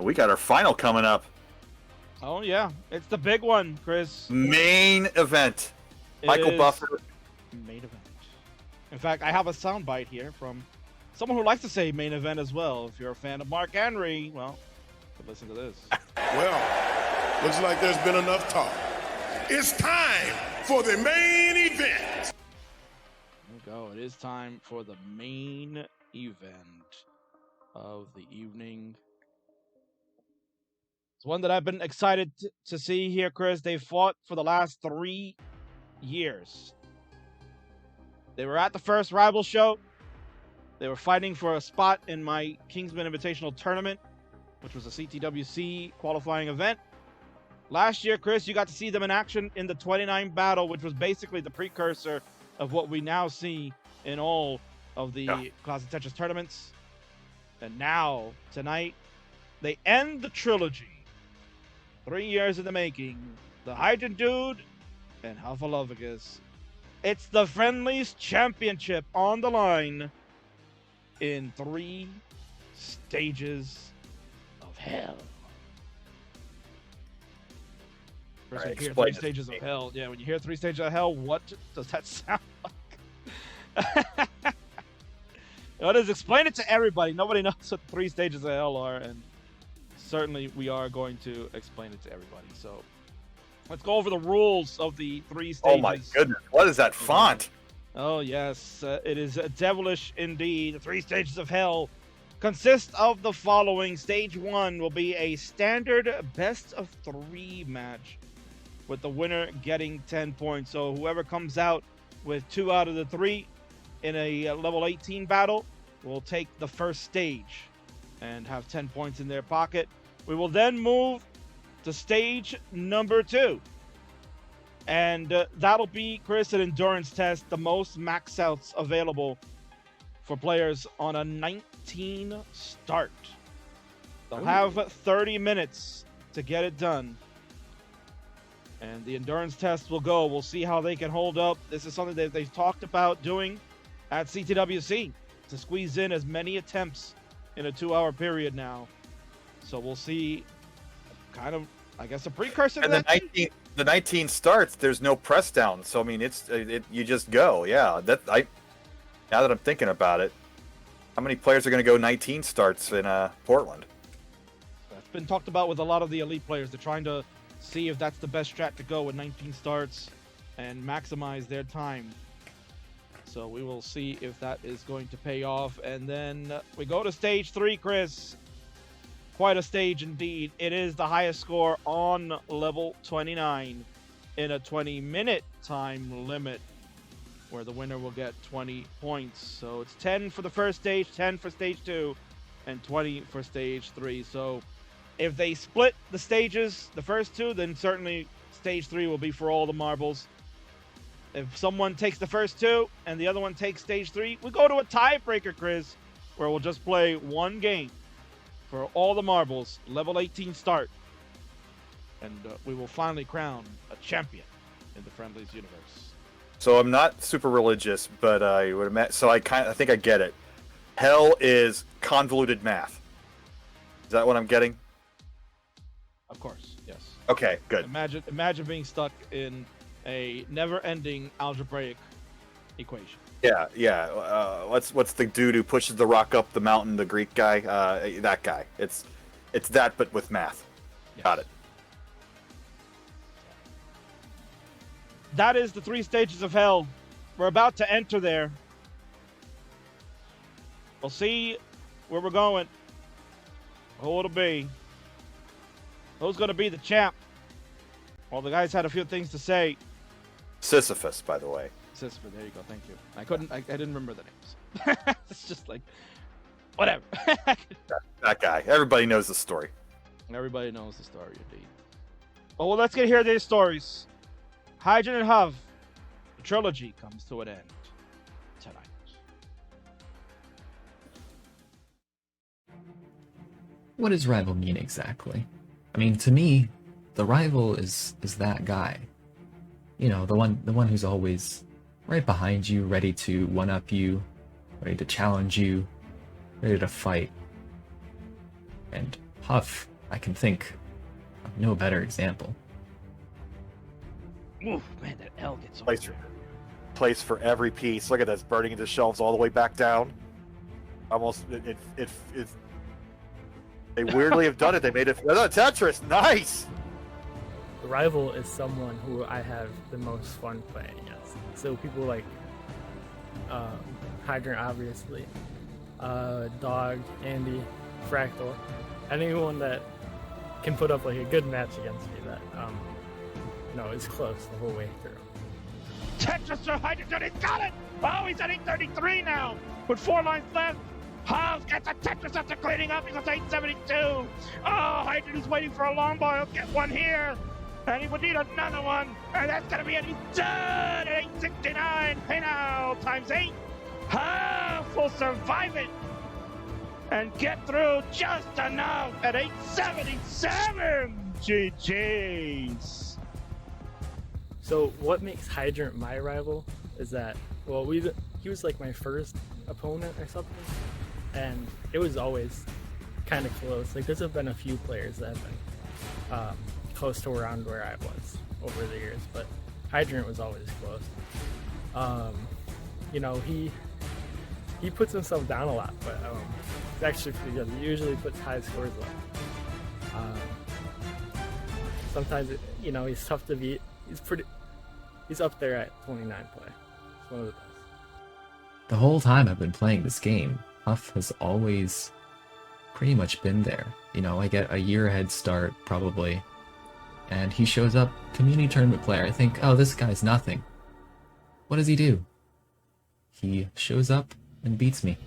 We got our final coming up. Oh, yeah. It's the big one, Chris. Main event. Michael Buffer. Main event. In fact, I have a soundbite here from someone who likes to say main event as well. If you're a fan of Mark Henry, well, listen to this. Well, looks like there's been enough talk. It's time for the main event. There we go. It is time for the main event of the evening. It's one that I've been excited to see here, Chris. They've fought for the last 3 years. They were at the first Rival show. They were fighting for a spot in my Kingsman Invitational Tournament, which was a CTWC qualifying event. Last year, Chris, you got to see them in action in the 29 battle, which was basically the precursor of what we now see in all of the Classic Tetris tournaments. And now, tonight, they end the trilogy. 3 years in the making. The Hydrantdude and Huffulufugus. It's the Friendlies Championship on the line in 3 stages of hell. First, when you hear 3 stages of hell, yeah, when you hear 3 stages of hell, what does that sound like? What is? Explain it to everybody. Nobody knows what 3 stages of hell are, and certainly we are going to explain it to everybody. So let's go over the rules of the 3 stages. Oh my goodness, what is that font? Oh yes, it is devilish indeed. The 3 stages of hell consist of the following. Stage 1 will be a standard best of 3 match, with the winner getting 10 points. So whoever comes out with 2 out of the 3 in a level 18 battle will take the first stage and have 10 points in their pocket. We will then move to stage number 2. And that'll be, Chris, an endurance test, the most max outs available for players on a 19 start. They'll have 30 minutes to get it done. And the endurance test will go. We'll see how they can hold up. This is something that they've talked about doing at CTWC, to squeeze in as many attempts in a 2-hour period now. So we'll see, kind of, I guess, a precursor to that. The 19 starts, there's no press down. So, I mean, you just go. Yeah, now that I'm thinking about it, how many players are going to go 19 starts in Portland? That's been talked about with a lot of the elite players. They're trying to see if that's the best strat to go with 19 starts and maximize their time. So we will see if that is going to pay off. And then we go to stage 3, Chris. Quite a stage indeed. It is the highest score on level 29 in a 20-minute time limit, where the winner will get 20 points. So it's 10 for the first stage, 10 for stage 2, and 20 for stage 3. So if they split the stages, the first 2, then certainly stage 3 will be for all the marbles. If someone takes the first 2 and the other one takes stage 3, we go to a tiebreaker, Chris, where we'll just play 1 game for all the marbles, level 18 start. And we will finally crown a champion in the Friendlies universe. So I'm not super religious, but I would imagine. So I think I get it. Hell is convoluted math. Is that what I'm getting? Of course, yes. Okay, good. Imagine being stuck in a never-ending algebraic equation. Yeah. What's the dude who pushes the rock up the mountain? The Greek guy. That guy. It's that, but with math. Yes. Got it. That is the 3 stages of hell. We're about to enter there. We'll see where we're going. Who it'll be. Who's going to be the champ? Well, the guys had a few things to say. Sisyphus, by the way. Sisyphus, there you go. Thank you. I didn't remember the names. It's just like, whatever. that guy. Everybody knows the story. Everybody knows the story, indeed. Well, let's get hear their stories. Hydrant and Huff, the trilogy comes to an end tonight. What does rival mean exactly? I mean, to me, the rival is that guy. You know, the one who's always right behind you, ready to one-up you, ready to challenge you, ready to fight. And Huff I can think of no better example. Oof, man, that L gets so Place for every piece. Look at this, burning into shelves all the way back down. Almost, they weirdly have done it. They made it. Oh, Tetris, nice. The rival is someone who I have the most fun playing against. So people like Hydrant, obviously, Dog, Andy, Fractal, anyone that can put up like a good match against me that is close the whole way through. Tetris or Hydrant, he's got it! Oh, he's at 833 now, with 4 lines left. Huff gets a Tetris after cleaning up, he's at 872. Oh, Hydrant is waiting for a long ball, he'll get one here. And he would need another one, and that's gonna be it, he's done at 869. Hey now, times 8. Huff will survive it and get through just enough at 877. GG's. So what makes Hydrant my rival is that, well, he was like my first opponent or something, and it was always kind of close. Like, there's been a few players that have been close to around where I was over the years, but Hydrant was always close. He puts himself down a lot, but it's actually pretty good. He usually puts high scores up. Sometimes, he's tough to beat. He's up there at 29 play. It's one of the best. The whole time I've been playing this game, Huff has always pretty much been there. I get a year head start, probably, and he shows up, community tournament player. I think, oh, this guy's nothing. What does he do? He shows up and beats me.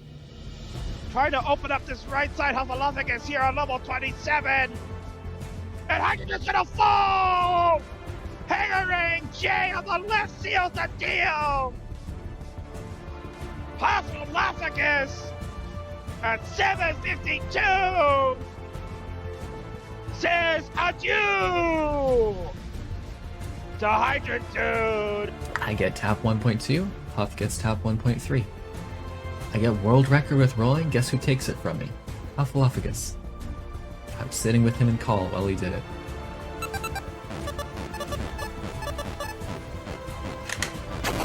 Trying to open up this right side, Huffulufugus here on level 27. And Hydrant is gonna fall! Hangering J on the left seals the deal! Huffulufugus at 752 says adieu to Hydrantdude. I get tap 1.2, Huff gets tap 1.3. I get world record with rolling, guess who takes it from me? Huffulufugus. I was sitting with him in call while he did it.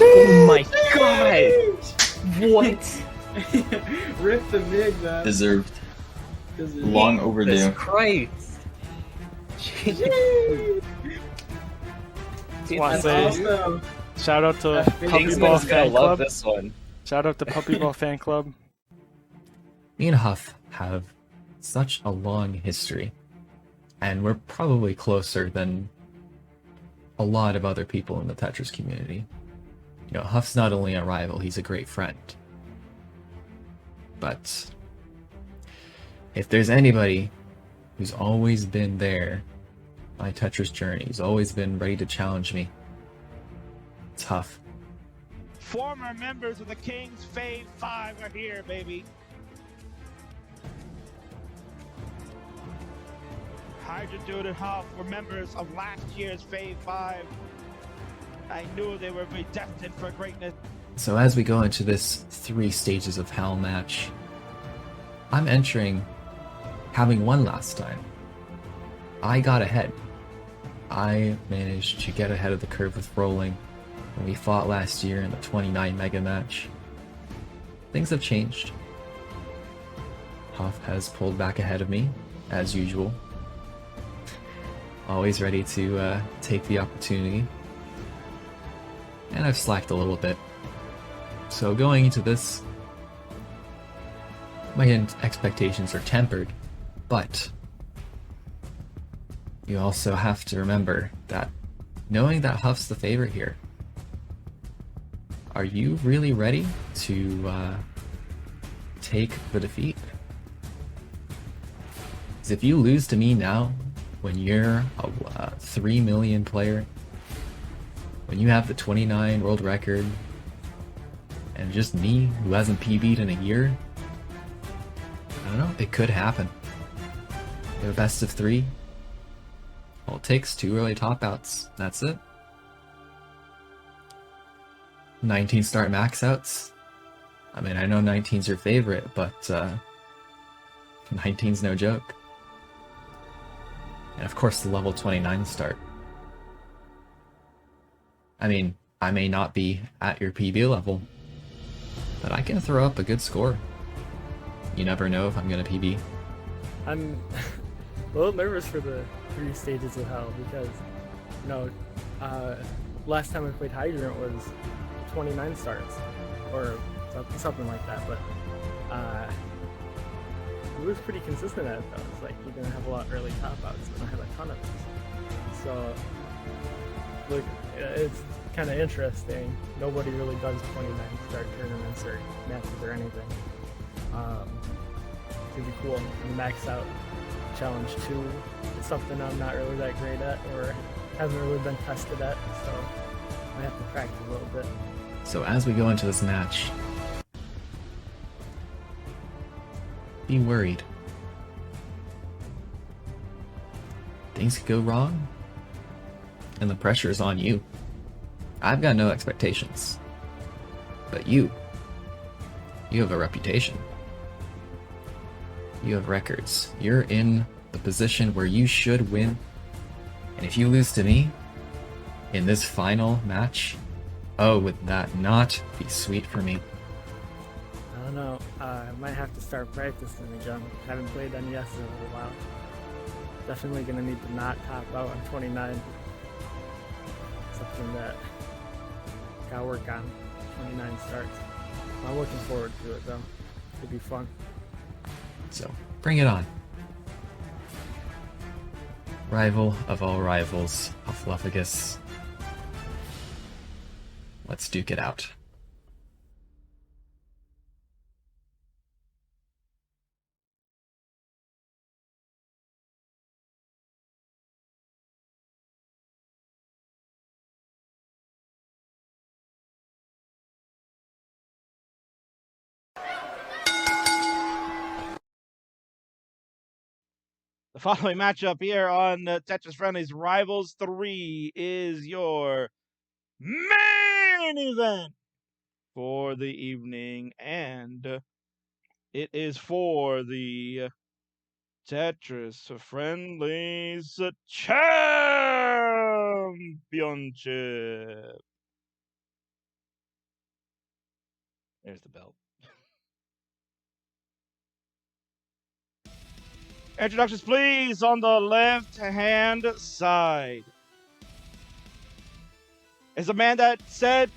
Oh my god! What? Rip the MIG, man. Deserved. Long overdue. Jesus Christ. That's awesome. Shout out to Puppy Ball Kingsman's gonna Fan love Club. this one. Shout out to Puppy Ball Fan Club. Me and Huff have such a long history, and we're probably closer than a lot of other people in the Tetris community. Huff's not only a rival, he's a great friend. But if there's anybody who's always been there, my Tetris journey, who's always been ready to challenge me, it's Huff. Former members of the King's Fave 5 are here, baby. Hydrantdude and Huff were members of last year's Fave 5. I knew they were destined for greatness. So as we go into this 3 stages of hell match, I'm entering having won last time. I got ahead. I managed to get ahead of the curve with rolling when we fought last year in the 29 mega match. Things have changed. Huff has pulled back ahead of me, as usual. Always ready to take the opportunity. And I've slacked a little bit. So going into this, my expectations are tempered, but you also have to remember that knowing that Huff's the favorite here, are you really ready to take the defeat? Because if you lose to me now, when you're a 3 million player, when you have the 29 world record, and just me, who hasn't PB'd in a year, I don't know, it could happen. We have a best of 3. All it takes 2 early top outs. That's it. 19 start max outs. I mean, I know 19's your favorite, but 19's no joke. And of course the level 29 start. I mean, I may not be at your PB level, but I can throw up a good score. You never know if I'm gonna PB. I'm a little nervous for the 3 stages of hell because, you know, last time I played Hydrant was 29 starts, or something like that, but it was pretty consistent at it though. It's like you're gonna have a lot of early top outs, and I have a ton of them. So, look, it's kind of interesting. Nobody really does 29 start tournaments or matches or anything. It'd be cool. And max out challenge 2. It's something I'm not really that great at, or haven't really been tested at, so I have to practice a little bit. So as we go into this match, be worried. Things could go wrong, and the pressure is on you. I've got no expectations, but you have a reputation. You have records. You're in the position where you should win, and if you lose to me in this final match, oh, would that not be sweet for me? I don't know. I might have to start practicing again. Haven't played NES in a while. Definitely gonna need to not top out on 29. Something that gotta work on. 29 starts. I'm looking forward to it though. It'll be fun. So, bring it on. Rival of all rivals, Huffulufugus. Let's duke it out. The following matchup here on Tetris Friendlies Rivals 3 is your main event for the evening, and it is for the Tetris Friendlies Championship. There's the belt. Introductions, please, on the left-hand side. Is a man that said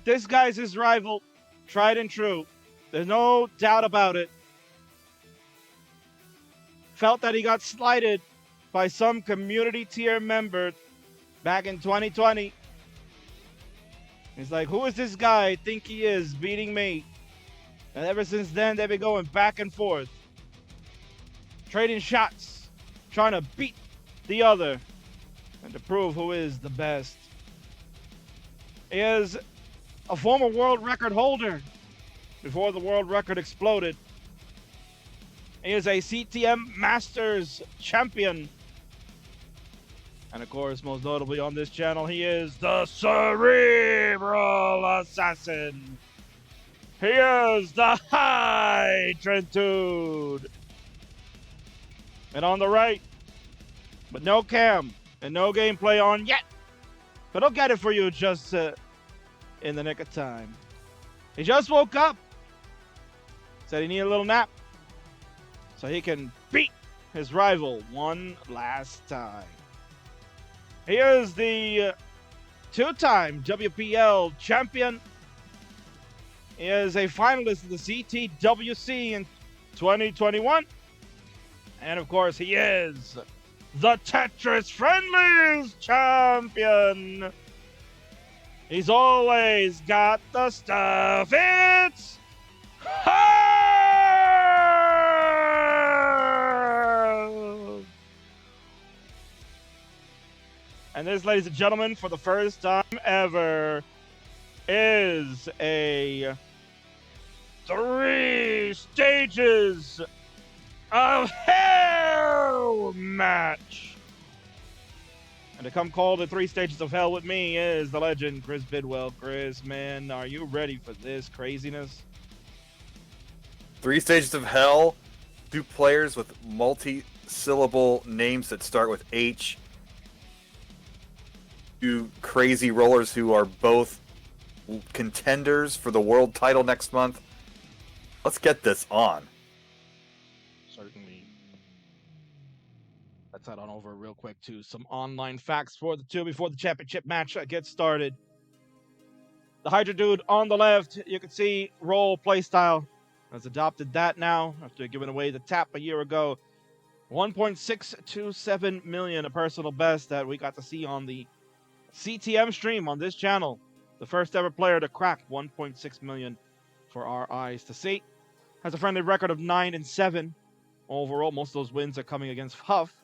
this guy's his rival, tried and true. There's no doubt about it. Felt that he got slighted by some community tier member back in 2020. He's like, who is this guy I think he is beating me? And ever since then, they've been going back and forth, trading shots, trying to beat the other, and to prove who is the best. He is a former world record holder before the world record exploded. He is a CTM Masters champion. And of course, most notably on this channel, he is the Cerebral Assassin. He is the Hydrantdude. And on the right, but no cam and no gameplay on yet, but I'll get it for you just in the nick of time. He just woke up, said he needed a little nap so he can beat his rival one last time. He is the 2-time WPL champion. He is a finalist of the CTWC in 2021. And of course, he is the Tetris Friendlies champion. He's always got the stuff. It's Huff! And this, ladies and gentlemen, for the first time ever, is a 3 stages of hell match. And to come call the 3 stages of hell with me is the legend, Chris Bidwell. Chris, man, are you ready for this craziness? 3 stages of hell, 2 players with multi syllable names that start with H. Two crazy rollers who are both contenders for the world title next month. Let's get this on. Certainly. Let's head on over real quick to some online facts for the two before the championship match gets started. The Hydrantdude on the left, you can see roll playstyle has adopted that now after giving away the tap a year ago. 1.627 million, a personal best that we got to see on the CTM stream on this channel. The first ever player to crack 1.6 million for our eyes to see. Has a friendly record of 9-7 overall. Most of those wins are coming against Huff.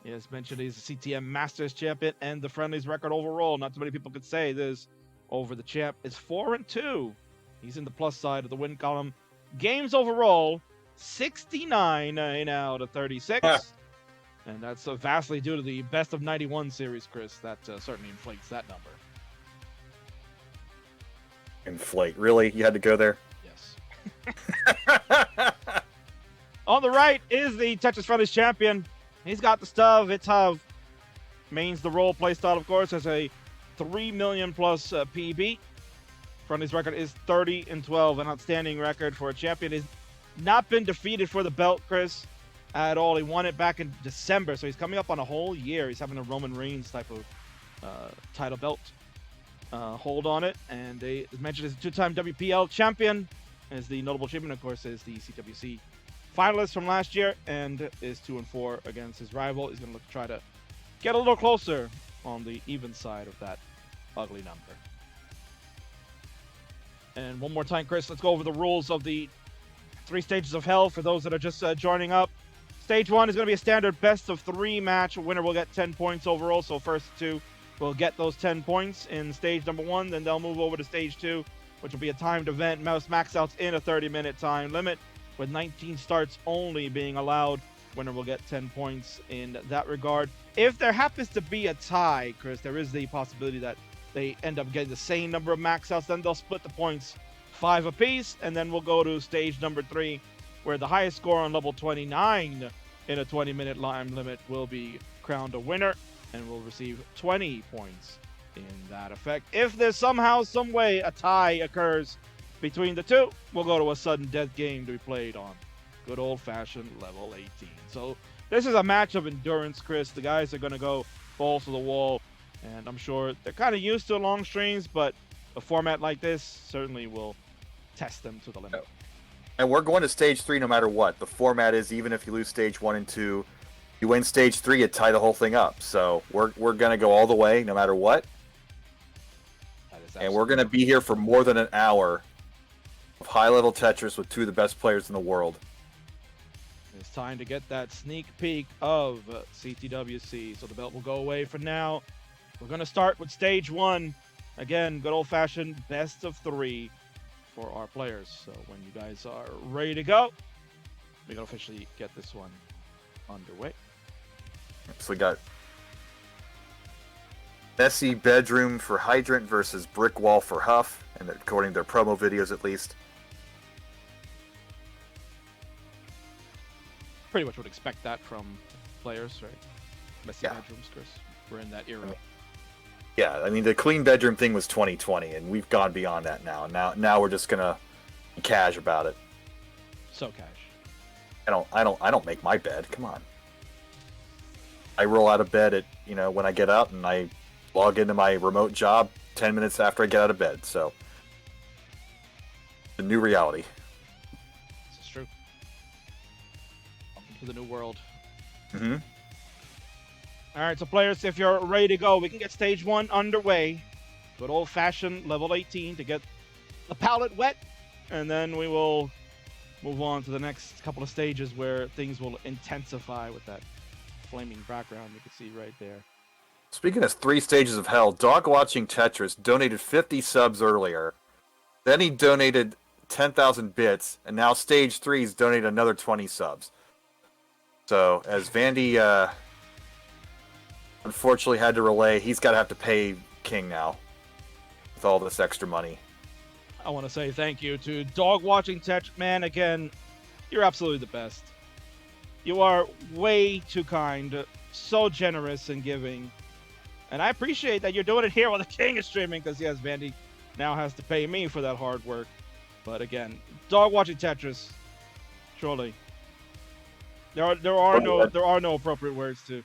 As mentioned, he's a CTM Masters champion, and the friendlies record overall, not too many people could say this over the champ, is 4-2. He's in the plus side of the win column. Games overall, 69 out of 36. And that's vastly due to the best of 91 series, Chris. That certainly inflates that number. Inflate. Really? You had to go there? Yes. On the right is the Tetris Friendlies champion. He's got the stuff. It's Huff. Mains the role playstyle, of course, has a 3 million plus PB. Friendlies record is 30-12, an outstanding record for a champion. He's not been defeated for the belt, Chris, at all. He won it back in December, so he's coming up on a whole year. He's having a Roman Reigns type of title belt hold on it. And as mentioned, is a two-time WPL champion. As the notable achievement, of course, is the CWC finalist from last year, and is 2-4 against his rival. He's going to look to try to get a little closer on the even side of that ugly number. And one more time, Chris, let's go over the rules of the 3 stages of hell for those that are just joining up. Stage 1 is going to be a standard best of 3 match. A winner will get 10 points overall, so first 2 will get those 10 points in stage number 1. Then they'll move over to stage 2, which will be a timed event. Max outs in a 30-minute time limit, with 19 starts only being allowed. Winner will get 10 points in that regard. If there happens to be a tie, Chris, there is the possibility that they end up getting the same number of max outs. Then they'll split the points 5 apiece, and then we'll go to stage number 3, where the highest score on level 29 in a 20-minute time limit will be crowned a winner and will receive 20 points in that effect. If there's somehow, some way a tie occurs between the two, we'll go to a sudden death game to be played on good old-fashioned level 18. So this is a match of endurance, Chris. The guys are going to go balls to the wall, and I'm sure they're kind of used to long streams, but a format like this certainly will test them to the limit. And we're going to stage 3 no matter what. The format is, even if you lose stage 1 and 2, you win stage 3, you tie the whole thing up. So we're going to go all the way no matter what. And we're going to be here for more than an hour of high-level Tetris with 2 of the best players in the world. It's time to get that sneak peek of CTWC. So the belt will go away for now. We're going to start with stage 1. Again, good old-fashioned best of 3 for our players. So when you guys are ready to go, we can officially get this one underway. So we got messy bedroom for Hydrant versus brick wall for Huff, and according to their promo videos at least. Pretty much would expect that from players, right? Messy Yeah. bedrooms, Chris. We're in that era. Yeah, I mean the clean bedroom thing was 2020, and we've gone beyond that now. Now we're just gonna be cash about it. So cash. I don't make my bed. Come on. I roll out of bed at when I get out, and I log into my remote job 10 minutes after I get out of bed. So the new reality. This is true. Welcome to the new world. Mm-hmm. All right, so players, if you're ready to go, we can get stage 1 underway. Good old-fashioned level 18 to get the palette wet, and then we will move on to the next couple of stages where things will intensify with that flaming background you can see right there. Speaking of 3 stages of hell, Dog Watching Tetris donated 50 subs earlier. Then he donated 10,000 bits, and now stage 3's donated another 20 subs. So as Vandy unfortunately had to relay, he's got to have to pay King now with all this extra money. I want to say thank you to Dog Watching Tetris. Man, again, you're absolutely the best. You are way too kind, so generous and giving. And I appreciate that you're doing it here while the king is streaming, because yes, Vandy now has to pay me for that hard work. But again, dog watching Tetris, truly. There are no appropriate words to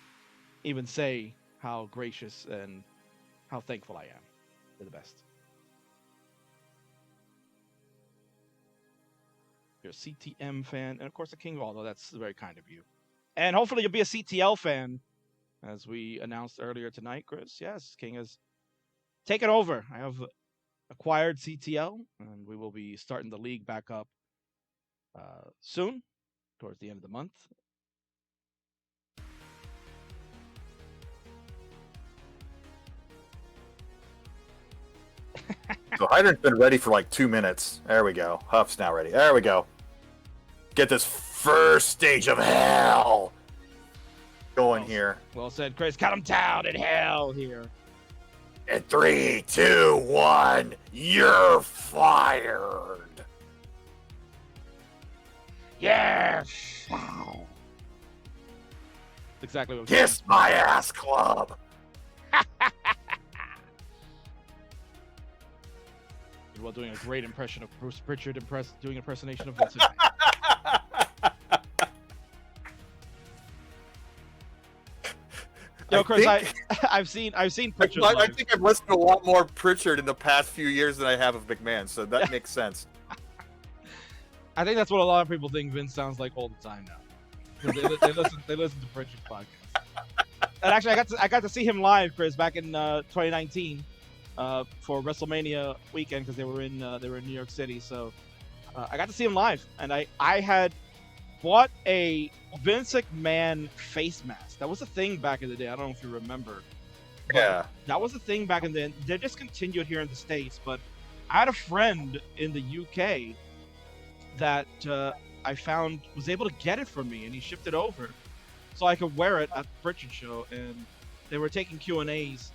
even say how gracious and how thankful I am. You're the best. You're a CTM fan, and of course a King, although that's very kind of you. And hopefully you'll be a CTL fan, as we announced earlier tonight, Chris. Yes, King has taken over. I have acquired CTL, and we will be starting the league back up soon, towards the end of the month. So Hydrant's been ready for like 2 minutes. There we go. Huff's now ready. There we go. Get this first stage of hell going here. Well said, Chris. Cut him down in hell here. In 3, 2, 1, you're fired. Yes. Exactly what. Kiss my ass, club. While doing a great impression of Bruce Pritchard, doing impersonation of Vincent. Yo, Chris, I've seen Pritchard. I think I've listened to a lot more Pritchard in the past few years than I have of McMahon, so that makes sense. I think that's what a lot of people think Vince sounds like all the time now. They listen to Pritchard's podcast. And actually, I got to see him live, Chris, back in 2019 for WrestleMania weekend, because they were in New York City. So I got to see him live, and I had bought a Vince McMahon face mask. That was a thing back in the day. I don't know if you remember. Yeah. That was a thing back in the day. They discontinued here in the States, but I had a friend in the UK that I found was able to get it for me, and he shipped it over so I could wear it at the Pritchard show. And they were taking Q&As,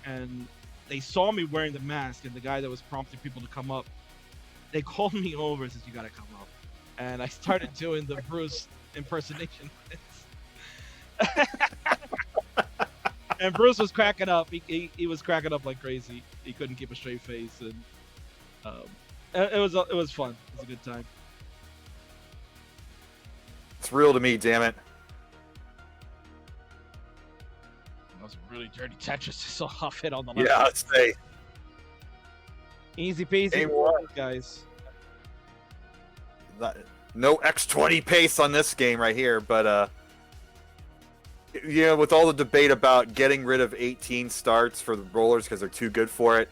and they saw me wearing the mask, and the guy that was prompting people to come up, they called me over and said, "You gotta come up." And I started doing the Bruce impersonation. And Bruce was cracking up. He was cracking up like crazy. He couldn't keep a straight face, and it was fun. It was a good time. It's real to me, damn it. That was a really dirty Tetris. So Huff hit on the left. Yeah, I'd say. Easy peasy, Hey, what? guys. No X20 pace on this game right here, but you know, with all the debate about getting rid of 18 starts for the rollers because they're too good for it,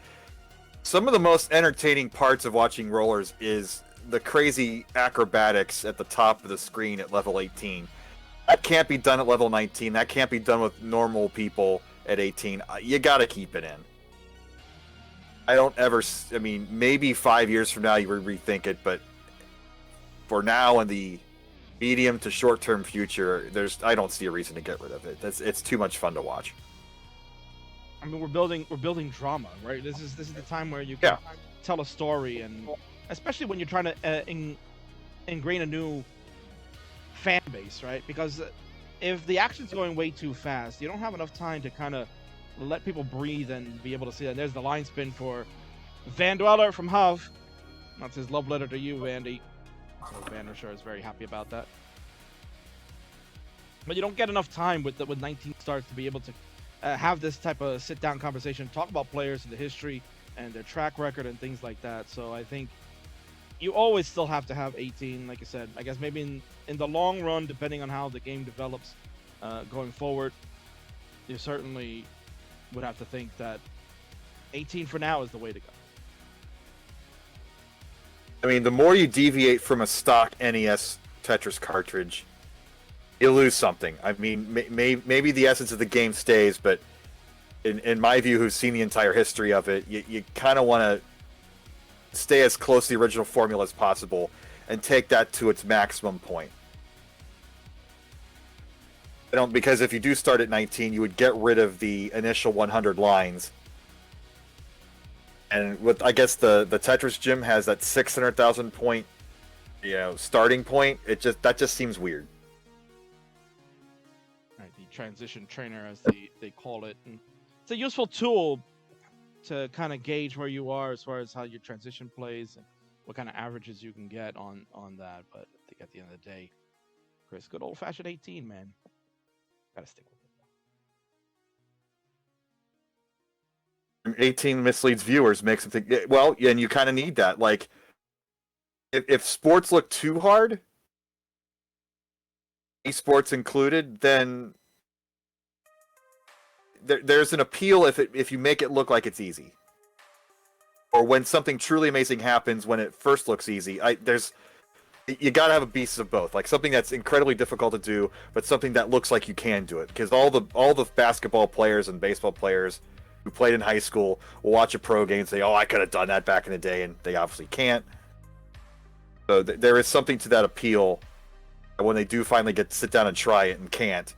some of the most entertaining parts of watching rollers is the crazy acrobatics at the top of the screen at level 18. That can't be done at level 19. That can't be done with normal people at 18. You gotta keep it in. I mean, maybe 5 years from now you would rethink it, but for now in the medium to short-term future, I don't see a reason to get rid of it. It's too much fun to watch. I mean, we're building drama, right? This is the time where you can tell a story, and especially when you're trying to ingrain a new fan base, right? Because if the action's going way too fast, you don't have enough time to kind of let people breathe and be able to see that. And there's the line spin for Van Dweller from Huff. That's his love letter to you, Vandy. So Van sure is very happy about that. But you don't get enough time with 19 starts to be able to have this type of sit-down conversation, talk about players and the history and their track record and things like that. So I think you always still have to have 18, like I said. I guess maybe in the long run, depending on how the game develops going forward, you certainly would have to think that 18 for now is the way to go. I mean, the more you deviate from a stock NES Tetris cartridge, you lose something. I mean, maybe the essence of the game stays, but in my view, who's seen the entire history of it, you kind of want to stay as close to the original formula as possible and take that to its maximum point. Because if you do start at 19, you would get rid of the initial 100 lines. And with, I guess the Tetris gym has that 600,000 point, starting point. That just seems weird. transition trainer, as they call it. And it's a useful tool to kind of gauge where you are as far as how your transition plays and what kind of averages you can get on that. But I think at the end of the day, Chris, good old-fashioned 18, man. Gotta stick with it. 18 misleads viewers, makes them think. Well, yeah, and you kind of need that. Like, if sports look too hard, esports included, then there's an appeal if you make it look like it's easy, or when something truly amazing happens when it first looks easy. You gotta have a piece of both, like something that's incredibly difficult to do, but something that looks like you can do it. Because all the basketball players and baseball players who played in high school will watch a pro game and say, "Oh, I could have done that back in the day," and they obviously can't. So there is something to that appeal when they do finally get to sit down and try it and can't.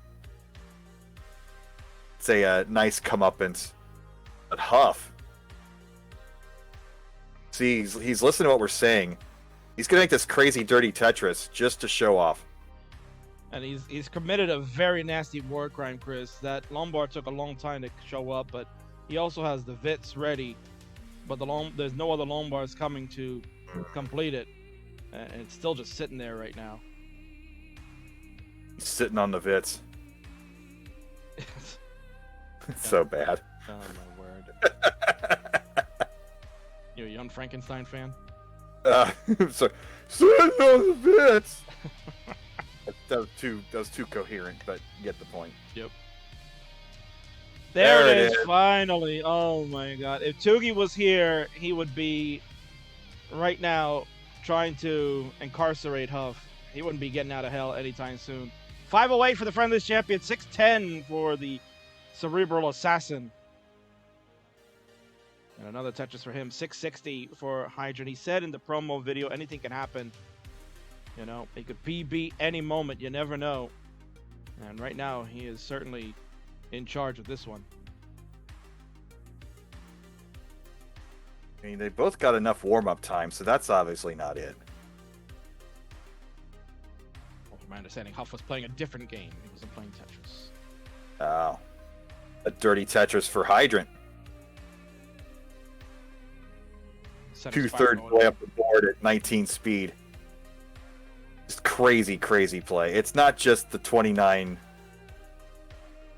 It's a nice comeuppance. But Huff, see, he's listening to what we're saying. He's gonna make this crazy dirty Tetris just to show off. And he's committed a very nasty war crime, Chris. That Lombard took a long time to show up, but he also has the Vits ready. But there's no other Lombards coming to complete it. And it's still just sitting there right now. He's sitting on the Vits. It's so bad. Oh my word. You a young Frankenstein fan? Sorry. Sitting on the Vits! That was too coherent, but you get the point. Yep. There it is, finally. Oh my god. If Tugi was here, he would be right now trying to incarcerate Huff. He wouldn't be getting out of hell anytime soon. 508 for the Friendlies Champion, 610 for the Cerebral Assassin. And another Tetris for him, 660 for Hydrant. He said in the promo video, anything can happen. You know, he could PB any moment, you never know. And right now, he is certainly in charge of this one. I mean, they both got enough warm-up time, so that's obviously not it. Well, from my understanding, Huff was playing a different game. He wasn't playing Tetris. Oh. A dirty Tetris for Hydrant. Two-thirds way up the board at 19 speed. Just crazy, crazy play. It's not just the 29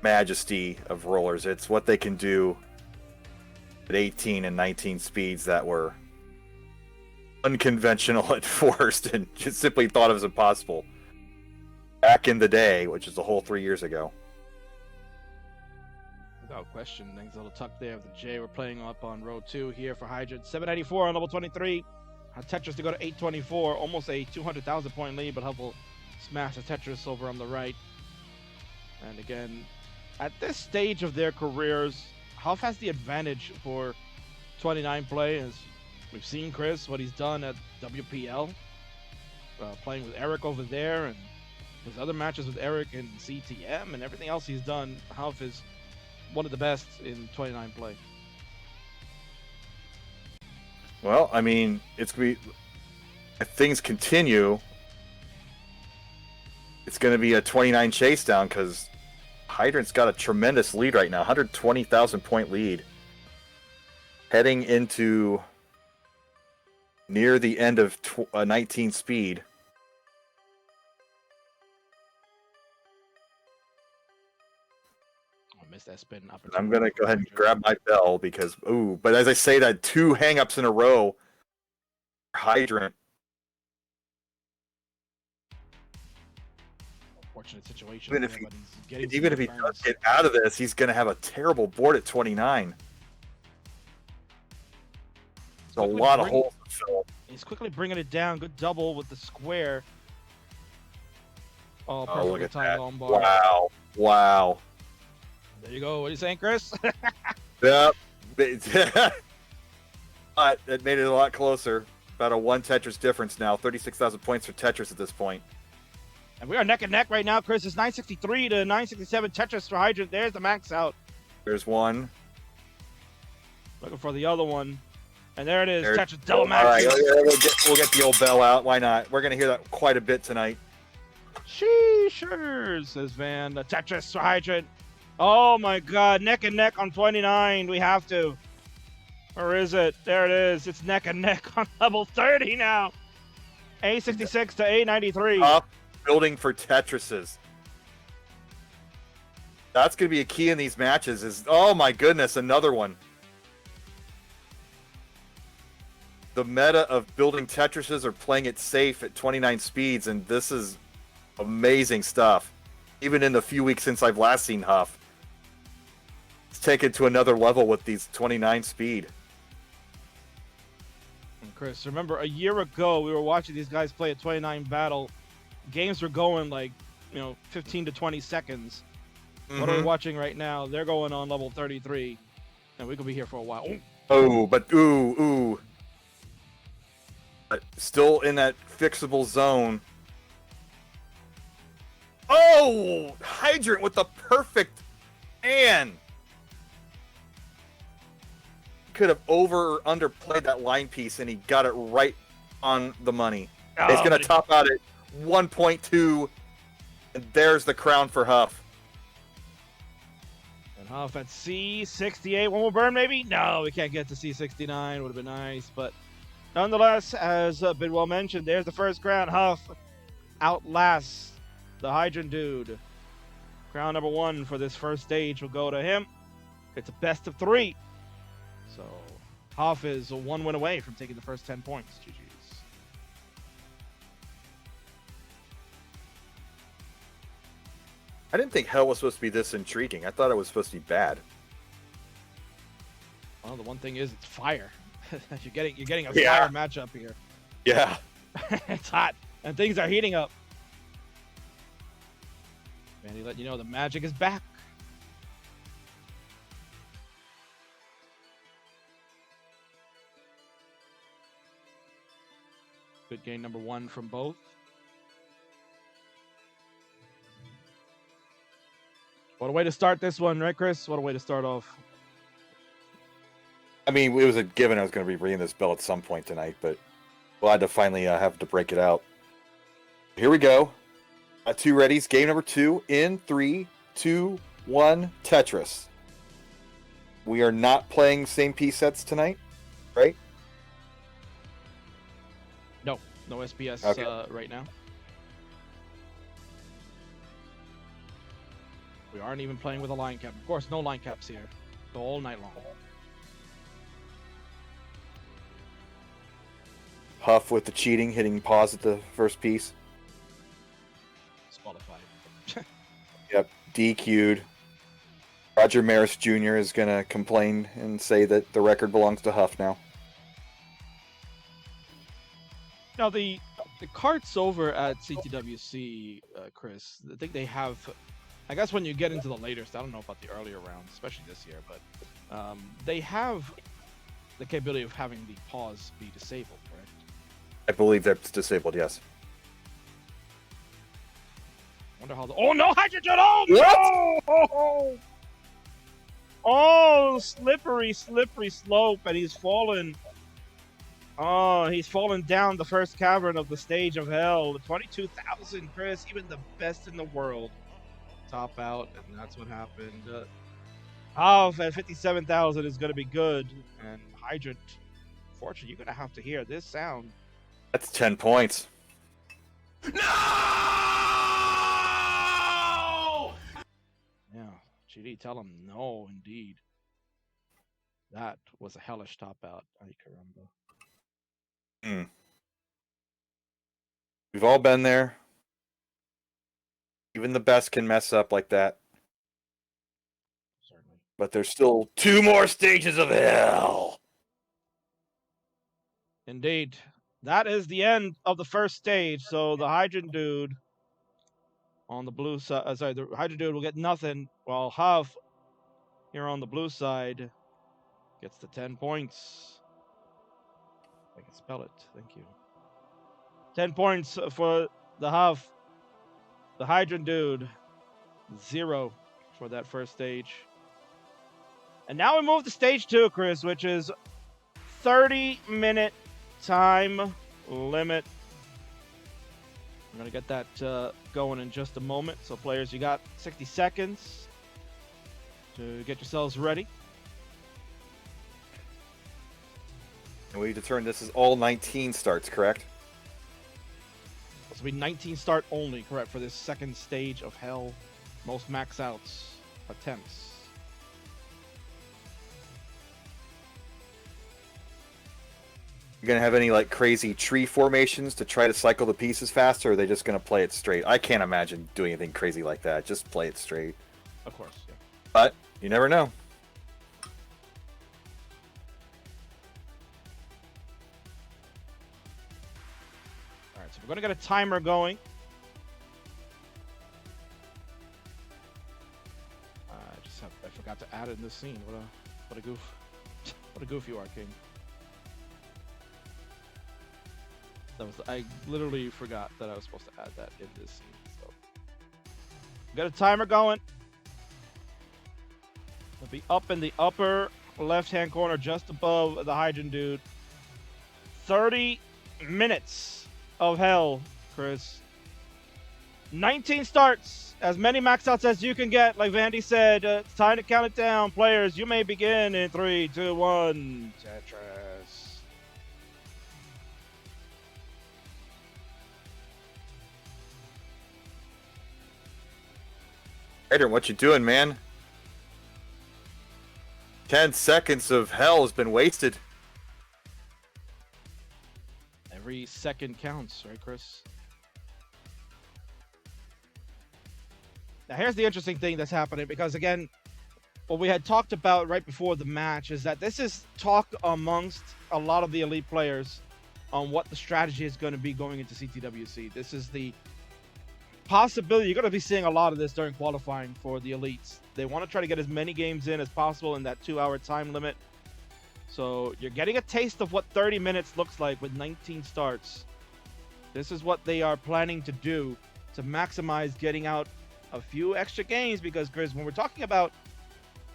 majesty of rollers. It's what they can do at 18 and 19 speeds that were unconventional at first and just simply thought of as impossible back in the day, which is a whole 3 years ago. Without question, things a little tucked there with the J. We're playing up on row 2 here for Hydrant. 794 on level 23. Tetris to go to 824, almost a 200,000 point lead, but Huff will smash the Tetris over on the right. And again, at this stage of their careers, Huff has the advantage for 29 play, as we've seen, Chris, what he's done at WPL, playing with Eric over there, and his other matches with Eric and CTM, and everything else he's done. Huff is one of the best in 29 play. Well, I mean, it's gonna be, if things continue, it's going to be a 29 chase down because Hydrant's got a tremendous lead right now, 120,000 point lead, heading into near the end of 19 speed. Missed that spin up. I'm going to go ahead and grab my bell because, but as I say that, 2 hang-ups in a row. Hydrant. Unfortunate situation. Even if he does get out of this, he's going to have a terrible board at 29. There's a lot of holes to fill. He's quickly bringing it down. Good double with the square. Oh, look at time that. Lombard. Wow. There you go. What are you saying, Chris? Yep. But it made it a lot closer. About a 1 Tetris difference now. 36,000 points for Tetris at this point. And we are neck and neck right now, Chris. It's 963 to 967 Tetris for Hydrant. There's the max out. There's one. Looking for the other one. And there it is. There's, Tetris double max. All right, we'll get the old bell out. Why not? We're going to hear that quite a bit tonight. Sheeshers, says Van. The Tetris Hydrant. Oh my god, neck and neck on 29. We have to. Where is it? There it is. It's neck and neck on level 30 now. A66 to A93. Huff building for Tetrises. That's going to be a key in these matches. Is oh my goodness, another one. The meta of building Tetrises or playing it safe at 29 speeds, and this is amazing stuff. Even in the few weeks since I've last seen Huff, it's taken to another level with these 29 speed. Chris, remember a year ago we were watching these guys play a 29 battle. Games were going like, 15 to 20 seconds. What are we watching right now? They're going on level 33, and we could be here for a while. Oh, but ooh. But still in that fixable zone. Oh, Hydrant with the perfect man. Could have over or underplayed that line piece, and he got it right on the money. He's going to top out at 1.2, and there's the crown for Huff. And Huff at C68. One more burn, maybe? No, we can't get to C69. Would have been nice, but nonetheless, as been well mentioned, there's the first crown. Huff outlasts the Hydrant Dude. Crown number 1 for this first stage will go to him. It's a best of 3. So Huff is 1 win away from taking the first 10 points. GG's. I didn't think Hell was supposed to be this intriguing. I thought it was supposed to be bad. Well, the one thing is it's fire. you're getting a Yeah. fire matchup here. Yeah. It's hot and things are heating up. Manny let you know the magic is back. Good game number 1 from both. What a way to start this one, right, Chris? What a way to start off. I mean, it was a given I was going to be reading this bell at some point tonight, but glad to finally have to break it out. Here we go. 2 readies. Game number 2 in 3, 2, 1. Tetris. We are not playing same piece sets tonight, right? No SPS Okay. right now. We aren't even playing with a line cap. Of course, no line caps here. Go all night long. Huff with the cheating, hitting pause at the first piece. Disqualified. Yep, DQ'd. Roger Maris Jr. is going to complain and say that the record belongs to Huff now. Now, the carts over at CTWC, Chris, I think they have... I guess when you get into the later, I don't know about the earlier rounds, especially this year, but they have the capability of having the pause be disabled, correct? I believe that's disabled, yes. Wonder how the... Oh, no! Hydrogen! Oh, no! Oh, slippery slope, and he's fallen. Oh, he's fallen down the first cavern of the stage of hell. 22,000, Chris, even the best in the world. Top out, and that's what happened. Huff at 57,000 is going to be good, and Hydrant, fortunately, you're going to have to hear this sound. That's 10 points. No! Yeah, GD, tell him no, indeed. That was a hellish top out. Ay, caramba. We've all been there. Even the best can mess up like that. Certainly. But there's still 2 more stages of hell. Indeed. That is the end of the first stage. So the Hydrant Dude on the blue side, the Hydrant Dude will get nothing, while Huff here on the blue side gets the 10 points. I can spell it. Thank you. 10 points for the Huff. The Hydrant Dude, 0 for that first stage. And now we move to stage 2, Chris, which is 30-minute time limit. We're going to get that going in just a moment. So players, you got 60 seconds to get yourselves ready. And we determined this is all 19 starts, correct? This will be 19 start only, correct, for this second stage of Hell. Most max outs attempts. You gonna have any like crazy tree formations to try to cycle the pieces faster, or are they just gonna play it straight? I can't imagine doing anything crazy like that. Just play it straight. Of course, yeah. But you never know. Alright, so we're going to get a timer going. I forgot to add it in this scene. What a goof. What a goof you are, King. I literally forgot that I was supposed to add that in this scene. So, we got a timer going. It'll be up in the upper left-hand corner, just above the Hydrant Dude. 30 minutes of Hell, Chris. 19 starts, as many max outs as you can get. Like Vandy said, it's time to count it down. Players, you may begin in 3, 2, 1. Tetris. Hydrant, what you doing, man? 10 seconds of Hell has been wasted. Every second counts, right, Chris? Now, here's the interesting thing that's happening, because, again, what we had talked about right before the match is that this is talk amongst a lot of the elite players on what the strategy is going to be going into CTWC. This is the possibility. You're going to be seeing a lot of this during qualifying for the elites. They want to try to get as many games in as possible in that 2-hour time limit. So you're getting a taste of what 30 minutes looks like with 19 starts. This is what they are planning to do to maximize getting out a few extra games, because, Chris, when we're talking about,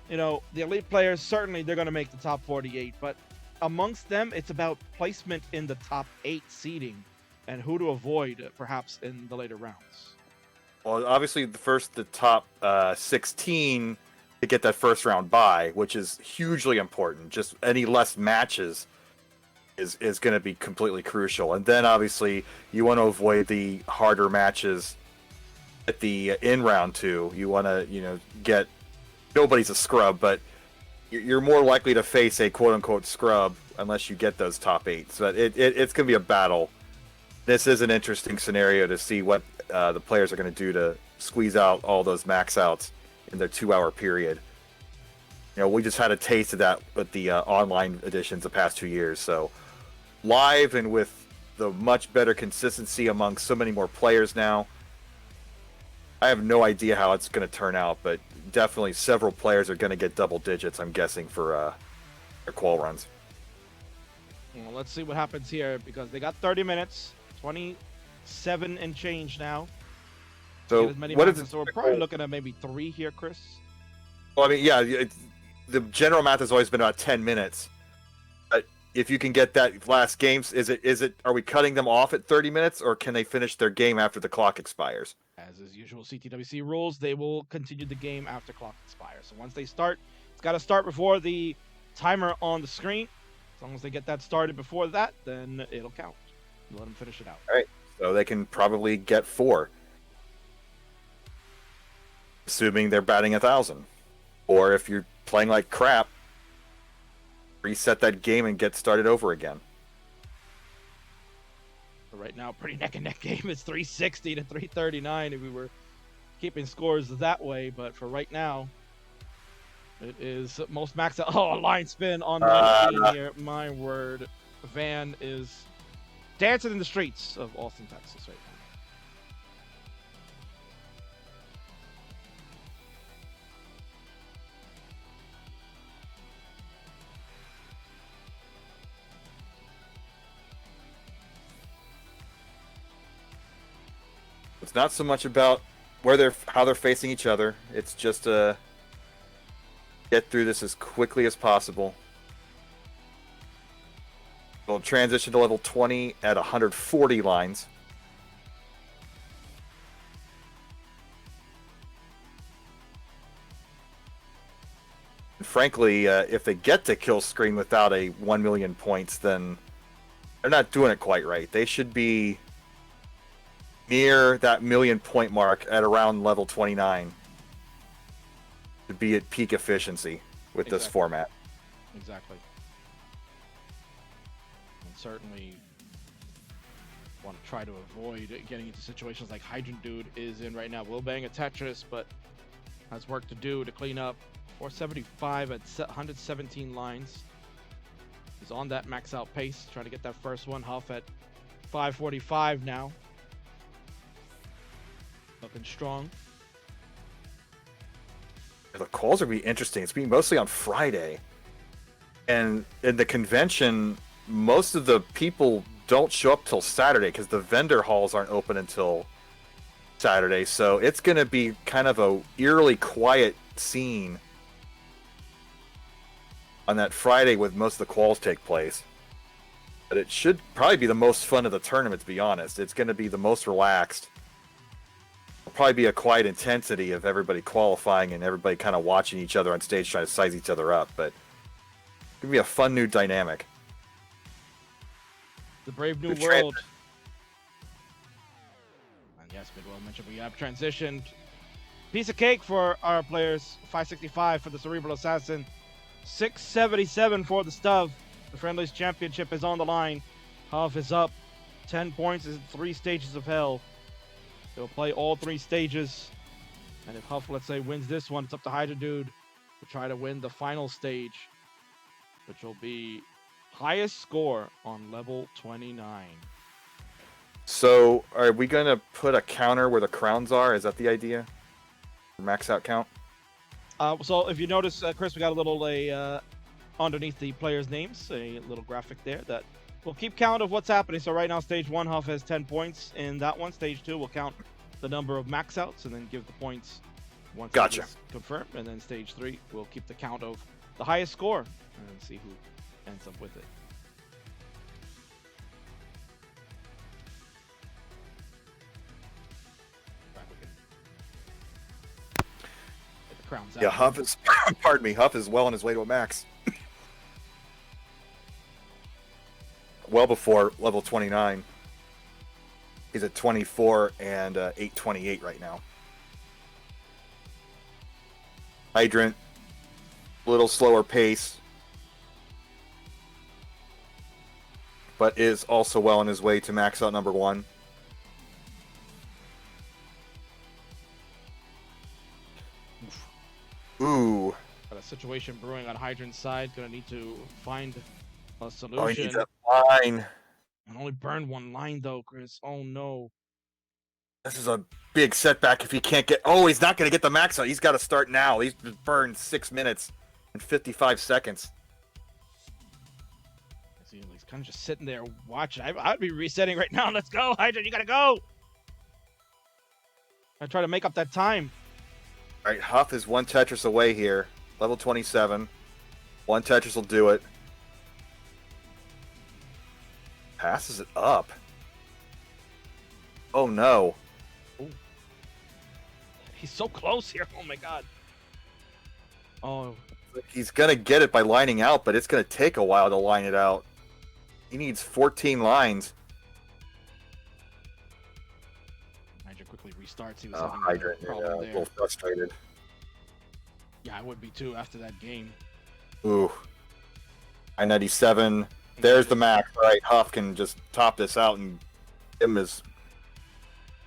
the elite players, certainly they're going to make the top 48, but amongst them, it's about placement in the top 8 seeding and who to avoid, perhaps, in the later rounds. Well, obviously, the top 16 to get that first round bye, which is hugely important. Just any less matches is going to be completely crucial. And then, obviously, you want to avoid the harder matches at the in round 2. You want to, get nobody's a scrub, but you're more likely to face a quote unquote scrub unless you get those top 8. So it's going to be a battle. This is an interesting scenario to see what the players are going to do to squeeze out all those max outs in their 2-hour period. We just had a taste of that with the online editions the past 2 years. So live and with the much better consistency among so many more players now, I have no idea how it's going to turn out, but definitely several players are going to get double digits, I'm guessing, for their qual runs. Well, let's see what happens here, because they got 30 minutes, 27 and change now. So what is it? So we're probably looking at maybe 3 here, Chris. Well, I mean, yeah, the general math has always been about 10 minutes. But if you can get that last games, are we cutting them off at 30 minutes, or can they finish their game after the clock expires? As is usual CTWC rules, they will continue the game after clock expires. So once they start, it's got to start before the timer on the screen. As long as they get that started before that, then it'll count. Let them finish it out. All right, so they can probably get 4. Assuming they're batting 1,000. Or if you're playing like crap, reset that game and get started over again. Right now, pretty neck and neck game. It's 360 to 339 if we were keeping scores that way. But for right now, it is most max out. Oh, a line spin on 19 here. My word. Van is dancing in the streets of Austin, Texas right now. It's not so much about how they're facing each other. It's just get through this as quickly as possible. We'll transition to level 20 at 140 lines. Frankly, if they get to kill screen without a 1 million points, then they're not doing it quite right. They should be near that 1 million point mark at around level 29 to be at peak efficiency with this Exactly. format. Exactly. And certainly want to try to avoid getting into situations like Hydrantdude is in right now. Will bang a Tetris, but has work to do to clean up. 475 at 117 lines. He's on that max out pace, trying to get that first one. Huff at 545 now. Looking strong. The calls are going to be interesting. It's being mostly on Friday. And in the convention, most of the people don't show up till Saturday because the vendor halls aren't open until Saturday. So it's going to be kind of a eerily quiet scene on that Friday with most of the quals take place. But it should probably be the most fun of the tournament, to be honest. It's going to be the most relaxed. It'll probably be a quiet intensity of everybody qualifying and everybody kind of watching each other on stage trying to size each other up. But it's going to be a fun new dynamic. The brave new Good world. And yes, Bidwell mentioned we have transitioned. Piece of cake for our players. 565 for the Cerebral Assassin. 677 for the Stub. The Friendlies Championship is on the line. Huff is up. 10 points is 3 stages of hell. They'll play all 3 stages. And if Huff, let's say, wins this one, it's up to Hydrantdude to try to win the final stage, which will be highest score on level 29. So are we going to put a counter where the crowns are? Is that the idea? Max out count? So if you notice, Chris, we got a little underneath the players' names, a little graphic there that will keep count of what's happening. So right now, stage 1, Huff has 10 points in that one. Stage 2 will count the number of max outs and then give the points once Gotcha. it's confirmed. And then stage 3 will keep the count of the highest score and see who ends up with it. Get the crowns out. Yeah, Huff is, pardon me, Huff is well on his way to a max. Well before level 29. He's at 24 and 828 right now. Hydrant, a little slower pace, but is also well on his way to max out number 1. Ooh. Got a situation brewing on Hydrant's side. Gonna need to find a Oh, he solution. needs a line. And only burned 1 line though, Chris. Oh no. This is a big setback if he can't get... Oh, he's not going to get the max out. He's got to start now. He's burned 6 minutes and 55 seconds. He's kind of just sitting there watching. I'd be resetting right now. Let's go, Hydrant. You gotta go. I try to make up that time. All right, Huff is 1 Tetris away here. Level 27. 1 Tetris will do it. Passes it up. Oh, no. He's so close here. Oh my god. Oh, He's going to get it by lining out, but it's going to take a while to line it out. He needs 14 lines. Hydrant quickly restarts. He was Oh, having Hydrant, a problem a there. little frustrated. Yeah, I would be too after that game. Ooh. 997. There's the max. All right, Huff can just top this out and give him his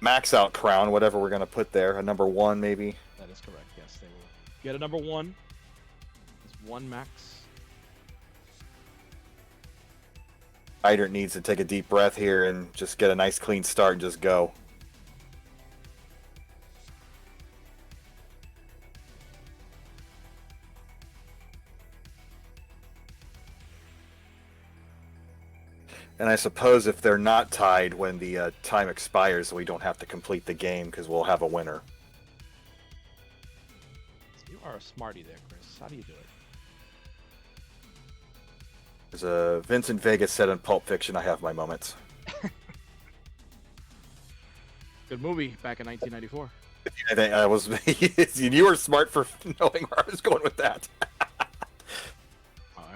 max out crown, whatever we're going to put there. A number 1, maybe. That is correct. Yes, they will get a number 1. It's 1 max. Hydrant needs to take a deep breath here and just get a nice clean start and just go. And I suppose if they're not tied when the time expires, we don't have to complete the game because we'll have a winner. You are a smarty there, Chris. How do you do it? As Vincent Vega said in Pulp Fiction, I have my moments. Good movie back in 1994. I think I was. You were smart for knowing where I was going with that.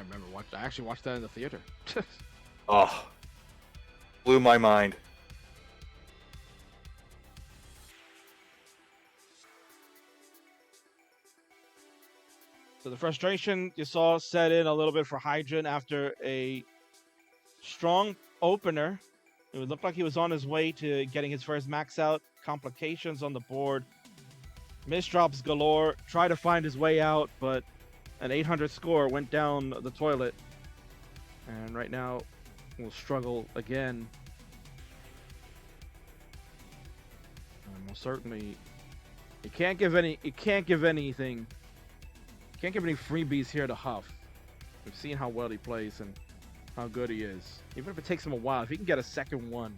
remember I actually watched that in the theater. Oh, blew my mind. So the frustration you saw set in a little bit for Hydrant after a strong opener. It looked like he was on his way to getting his first max out. Complications on the board. Misdrops galore. Tried to find his way out, but an 800 score went down the toilet. And right now, will struggle again. And most certainly, you can't give anything. You can't give any freebies here to Huff. We've seen how well he plays and how good he is. Even if it takes him a while, if he can get a second one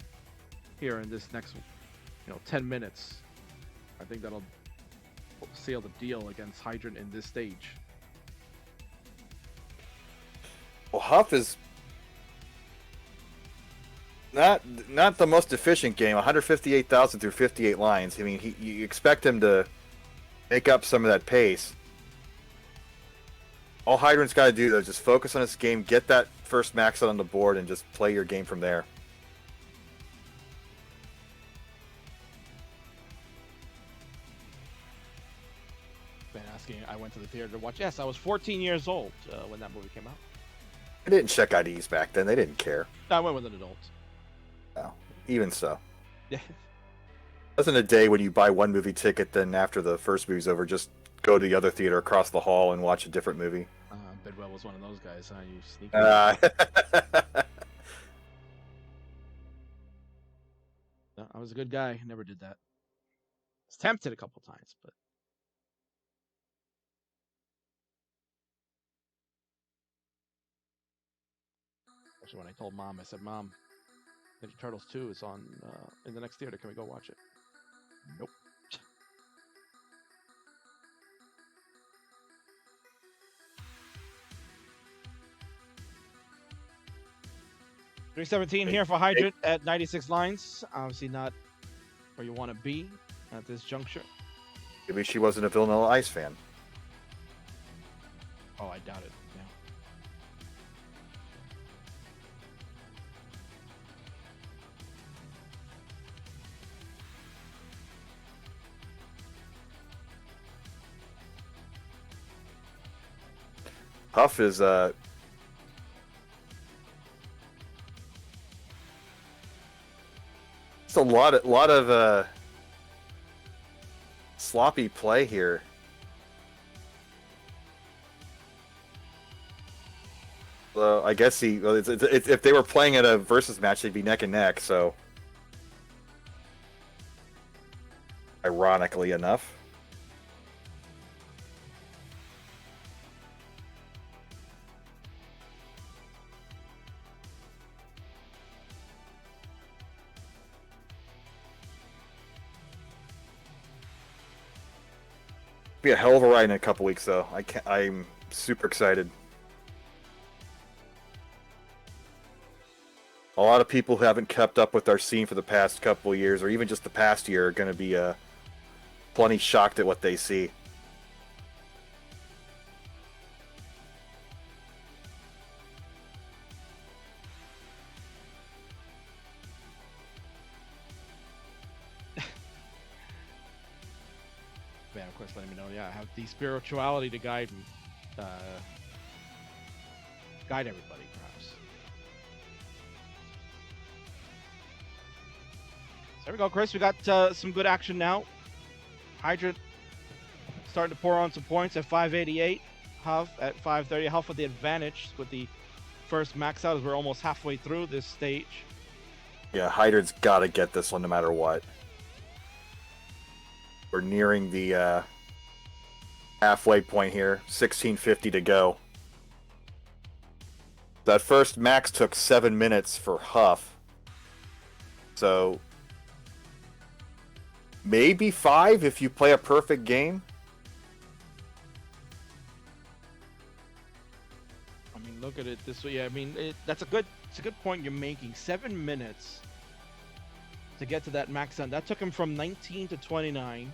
here in this next, 10 minutes, I think that'll seal the deal against Hydrant in this stage. Well, Huff is not the most efficient game. 158,000 through 58 lines. I mean, you expect him to make up some of that pace. All Hydrant's got to do, though, is just focus on his game, get that first max out on the board, and just play your game from there. Been asking, I went to the theater to watch. Yes, I was 14 years old when that movie came out. They didn't check IDs back then. They didn't care. I went with an adult. No, even so. Yeah. Wasn't a day when you buy one movie ticket, then after the first movie's over, just go to the other theater across the hall and watch a different movie. Bidwell was one of those guys, huh? You sneaky. No, I was a good guy. Never did that. I was tempted a couple times, but. Actually, when I told Mom, I said, "Mom, Ninja Turtles 2 is on in the next theater. Can we go watch it?" Nope. 317 here for Hydrant at 96 lines. Obviously not where you want to be at this juncture. Maybe she wasn't a Vanilla Ice fan. Oh, I doubt it. Yeah. Huff is it's a lot of sloppy play here. So I guess if they were playing at a versus match, they'd be neck and neck. So, ironically enough. Be a hell of a ride in a couple weeks, though. I'm super excited. A lot of people who haven't kept up with our scene for the past couple of years, or even just the past year, are going to be plenty shocked at what they see. Man, of course, letting me know. Yeah, I have the spirituality to guide me, guide everybody, perhaps. So there we go, Chris. We got some good action now. Hydrant starting to pour on some points at 588. Huff at 530. Huff with the advantage with the first max out as we're almost halfway through this stage. Yeah, Hydrant's got to get this one no matter what. We're nearing the halfway point here. 1650 to go. That first max took 7 minutes for Huff. So maybe 5 if you play a perfect game. I mean, look at it this way. Yeah, I mean, it's a good point you're making. 7 minutes to get to that max out. That took him from 19 to 29.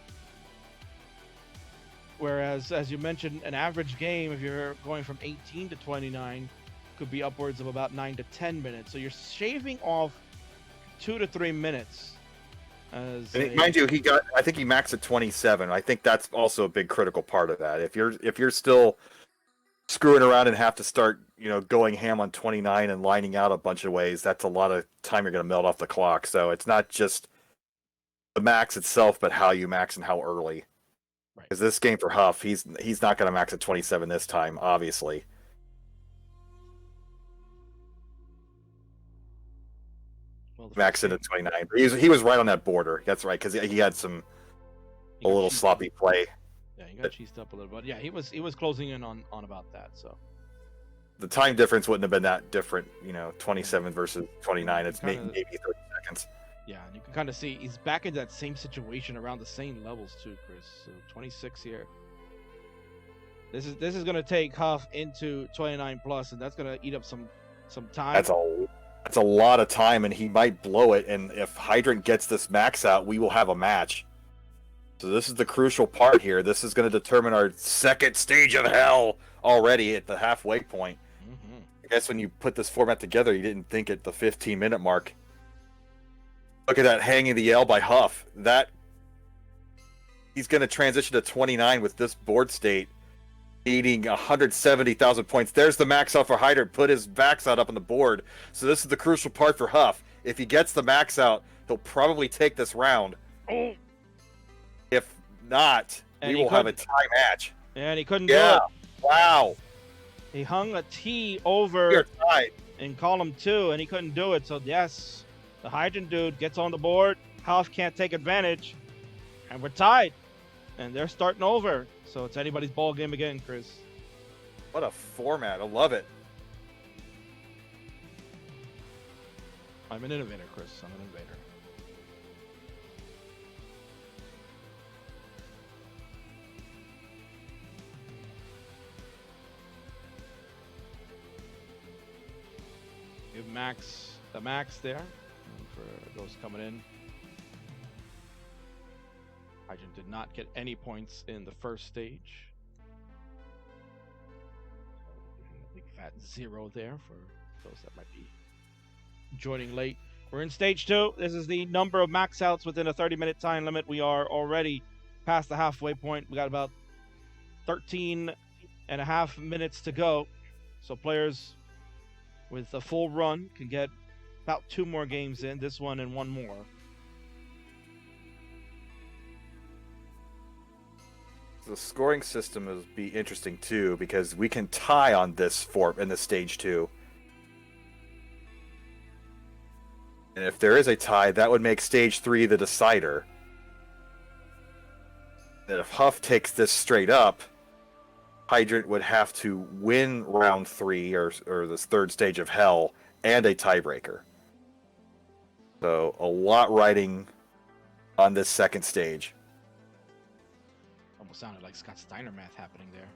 Whereas, as you mentioned, an average game, if you're going from 18 to 29, could be upwards of about 9 to 10 minutes. So you're shaving off 2 to 3 minutes. Mind you, I think he maxed at 27. I think that's also a big critical part of that. If you're still screwing around and have to start, going ham on 29 and lining out a bunch of ways, that's a lot of time you're going to melt off the clock. So it's not just the max itself, but how you max and how early. Right. Because this game for Huff, he's not going to max at 27 this time, obviously. Well, Max it at 29. He was right on that border. That's right, because he had a little sloppy play. Yeah, he got cheesed up a little bit. Yeah, he was closing in on about that. So the time difference wouldn't have been that different, 27 versus 29. It's maybe 30 seconds. Yeah, and you can kind of see he's back in that same situation around the same levels too, Chris. So 26 here. This is going to take Huff into 29 plus, and that's going to eat up some time. That's a lot of time, and he might blow it. And if Hydrant gets this max out, we will have a match. So this is the crucial part here. This is going to determine our second stage of hell already at the halfway point. Mm-hmm. I guess when you put this format together, you didn't think at the 15-minute mark. Look at that hanging the L by Huff. That he's going to transition to 29 with this board state, needing 170,000 points. There's the max out for Hydrant. Put his max out up on the board. So this is the crucial part for Huff. If he gets the max out, he'll probably take this round. Oh. If not, we will have a tie match. And he couldn't do it. Wow. He hung a T We are over tied. in column 2, and he couldn't do it. So yes, the Hydrant dude gets on the board. Huff can't take advantage, and we're tied. And they're starting over. So it's anybody's ball game again, Chris. What a format. I love it. I'm an innovator, Chris. I'm an innovator. Give Max the max there for those coming in. Hydrant did not get any points in the first stage. Big fat 0 there for those that might be joining late. We're in stage 2. This is the number of max outs within a 30-minute time limit. We are already past the halfway point. We got about 13 and a half minutes to go. So players with a full run can get about 2 more games in, this one and one more. The scoring system will be interesting too, because we can tie on this in the stage 2. And if there is a tie, that would make stage 3 the decider. That if Huff takes this straight up, Hydrant would have to win round 3 or this third stage of hell and a tiebreaker. So a lot riding on this second stage. Almost sounded like Scott Steiner math happening there.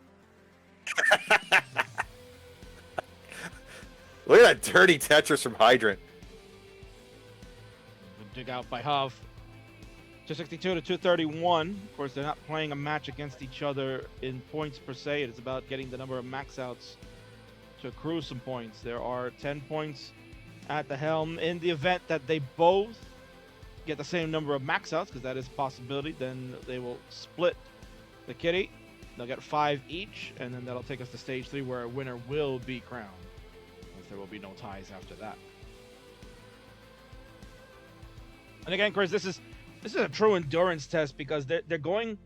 Look at that dirty Tetris from Hydrant. Good dig out by Huff. 262 to 231. Of course, they're not playing a match against each other in points per se. It's about getting the number of max outs to accrue some points. There are 10 points at the helm. In the event that they both get the same number of max outs, because that is a possibility, then they will split the kitty. They'll get 5 each, and then that'll take us to stage 3, where a winner will be crowned, as there will be no ties after that. And again, Chris, this is a true endurance test, because they're going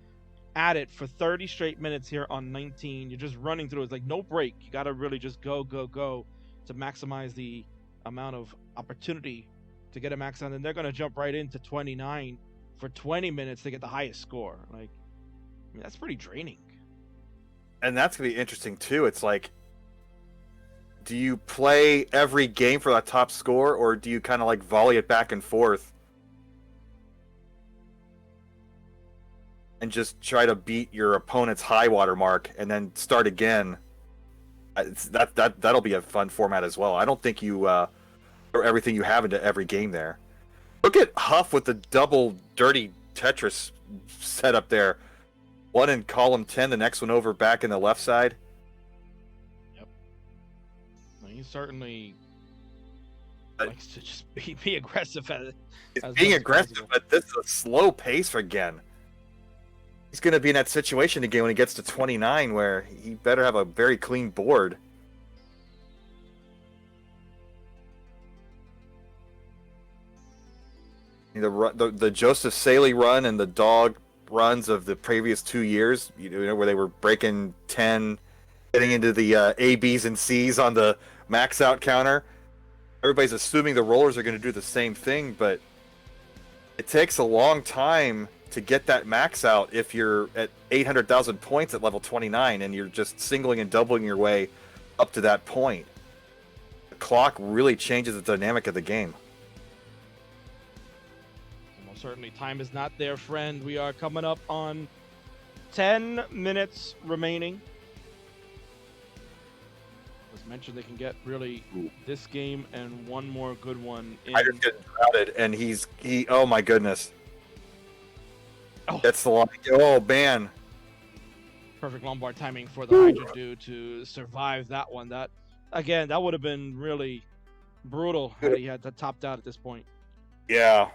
at it for 30 straight minutes here on 19. You're just running through. It's like no break. You got to really just go to maximize the amount of opportunity to get a max out. And they're going to jump right into 29 for 20 minutes to get the highest score. Like, I mean, that's pretty draining. And that's going to be interesting too. It's like, do you play every game for that top score, or do you kind of like volley it back and forth and just try to beat your opponent's high water mark and then start again? That'll be a fun format as well. I don't think you throw everything you have into every game there. Look at Huff with the double dirty Tetris setup there. One in column 10, the next one over back in the left side. Well, he certainly likes to just be aggressive at it. He's as being much as aggressive, possible. but this is a slow pace again. He's going to be in that situation again when he gets to 29, where he better have a very clean board. The Joseph Saley run and the dog runs of the previous 2 years, where they were breaking 10, getting into the A, B's, and C's on the max out counter. Everybody's assuming the rollers are going to do the same thing, but it takes a long time to get that max out if you're at 800,000 points at level 29 and you're just singling and doubling your way up to that point. The clock really changes the dynamic of the game. Most certainly, time is not their friend. We are coming up on 10 minutes remaining. As mentioned, they can get really this game and one more good one. Hydrant's getting crowded, and he. Oh my goodness! Oh. That's the line. Oh man! Perfect Lombard timing for the Hydrantdude to survive that one. That again, that would have been really brutal had he had to topped out at this point. Yeah,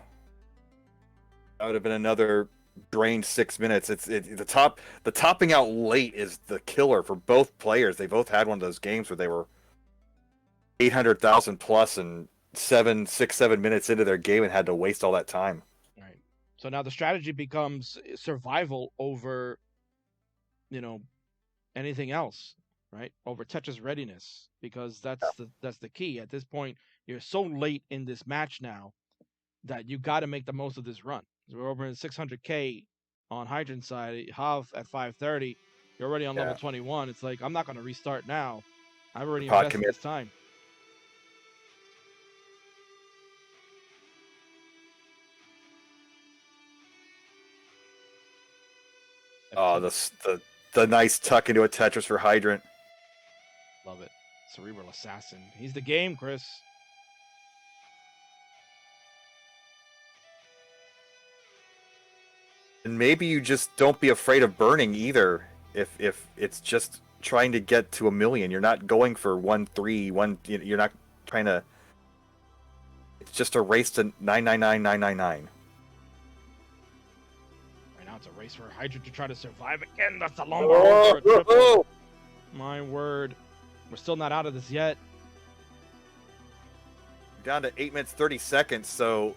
that would have been another drained 6 minutes. The topping out late is the killer for both players. They both had one of those games where they were 800,000 plus and 7 minutes into their game and had to waste all that time. Right. So now the strategy becomes survival over, anything else, right? Over Tetris readiness, because that's the key. At this point, you're so late in this match now that you got to make the most of this run. So we're over in 600K on Hydrant side. Huff at 530. You're already on level 21. It's like, I'm not going to restart now. I've already invested this time. Oh, the nice tuck into a Tetris for Hydrant. Love it. Cerebral Assassin. He's the game, Chris. And maybe you just don't be afraid of burning either. If it's just trying to get to 1 million, you're not going for 1-3. You're not trying to. It's just a race to 999,999. Right now, it's a race for Hydrant to try to survive again. That's a Lombard for a triple. My word, we're still not out of this yet. Down to 8 minutes 30 seconds. So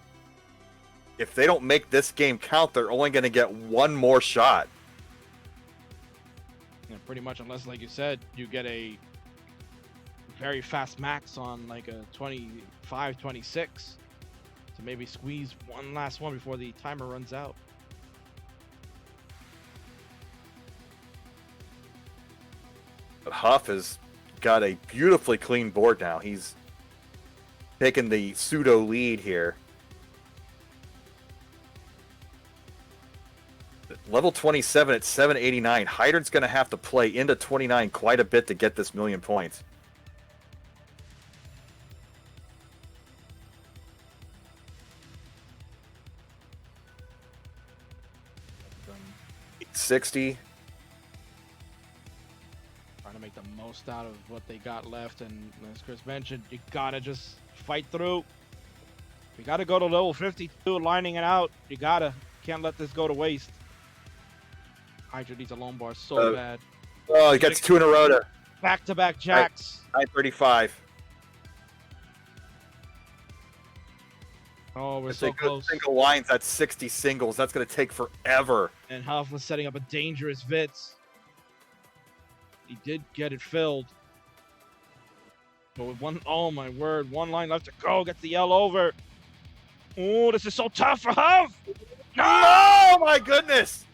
if they don't make this game count, they're only going to get one more shot. Yeah, pretty much, unless, like you said, you get a very fast max on like a 25, 26 to maybe squeeze one last one before the timer runs out. But Huff has got a beautifully clean board now. He's taken the pseudo lead here. Level 27 at 789. Hydrant's going to have to play into 29 quite a bit to get this 1 million points. Um, 60. Trying to make the most out of what they got left, and as Chris mentioned, you gotta just fight through. You gotta go to level 52, lining it out. You can't let this go to waste. Hydrant needs a Lombard so bad. Oh, he gets 2 in a row to Back-to-back jacks. 935. Oh, we're If so they go close. single lines, that's 60 singles. That's going to take forever. And Huff was setting up a dangerous Vitz. He did get it filled. But with oh my word, one line left to go. Gets the L over. Oh, this is so tough for Huff. No! Oh my goodness!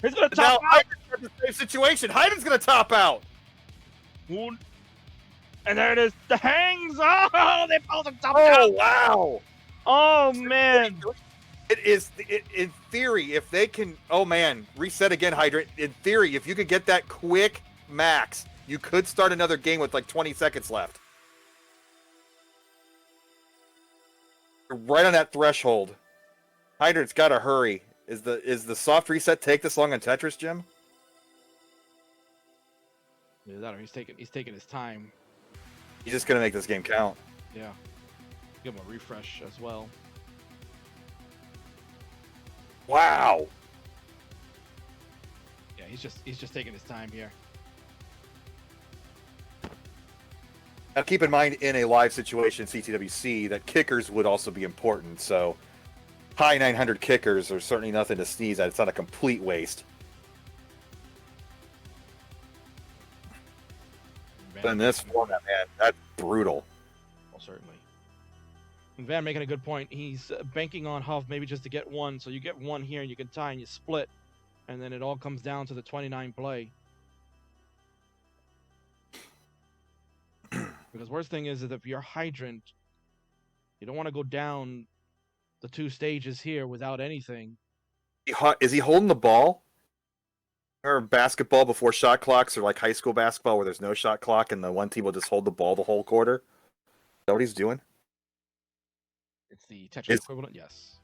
He's gonna Now top out. Hydrant's in the same situation. Hydrant's going to top out. Ooh. And there it is. The hangs. Oh, they both have topped Oh out. wow! Oh man. It is in theory, if they can. Oh man, reset again, Hydrant. In theory, if you could get that quick max, you could start another game with like 20 seconds left. You're right on that threshold. Hydrant's got to hurry. Is the soft reset take this long on Tetris, Jim? Either that or he's taking his time. He's just gonna make this game count. Yeah. Give him a refresh as well. Wow. Yeah, he's just taking his time here. Now keep in mind, in a live situation in CTWC, that kickers would also be important. So high 900 kickers are certainly nothing to sneeze at. It's not a complete waste. But in this format, man, that's brutal. Well, certainly. And Van making a good point. He's banking on Huff maybe just to get one. So you get one here and you can tie and you split. And then it all comes down to the 29 play. Because worst thing is that if you're Hydrant, you don't want to go down the 2 stages here without anything. Is he holding the ball? Or basketball before shot clocks, or like high school basketball where there's no shot clock and the one team will just hold the ball the whole quarter? Is that what he's doing? It's the Tetris equivalent, yes.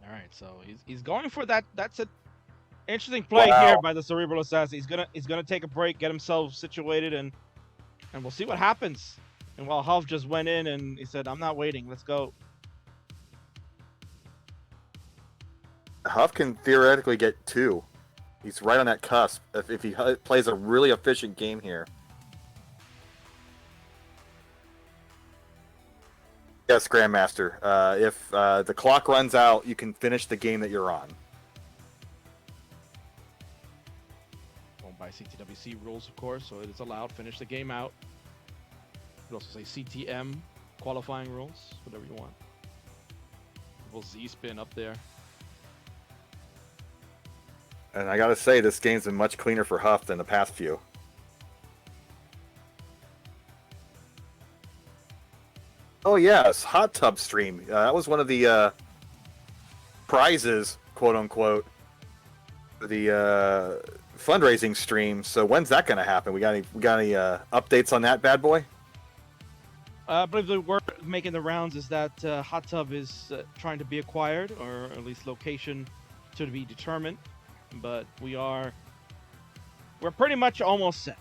All right, so he's going for that. That's an interesting play here by the Cerebral Assassin. He's gonna take a break, get himself situated, and we'll see what happens. And while Huff just went in and he said, "I'm not waiting. Let's go." Huff can theoretically get 2. He's right on that cusp if he plays a really efficient game here. Yes, Grandmaster. If the clock runs out, you can finish the game that you're on. Going by CTWC rules, of course, so it is allowed. Finish the game out. You could also say CTM qualifying rules, whatever you want. Little Z spin up there. And I gotta say, this game's been much cleaner for Huff than the past few. Oh yes, hot tub stream. That was one of the prizes, quote unquote, for the fundraising stream. So when's that gonna happen? We got any updates on that bad boy? I believe the word making the rounds is that hot tub is trying to be acquired, or at least location to be determined. But we're pretty much almost set.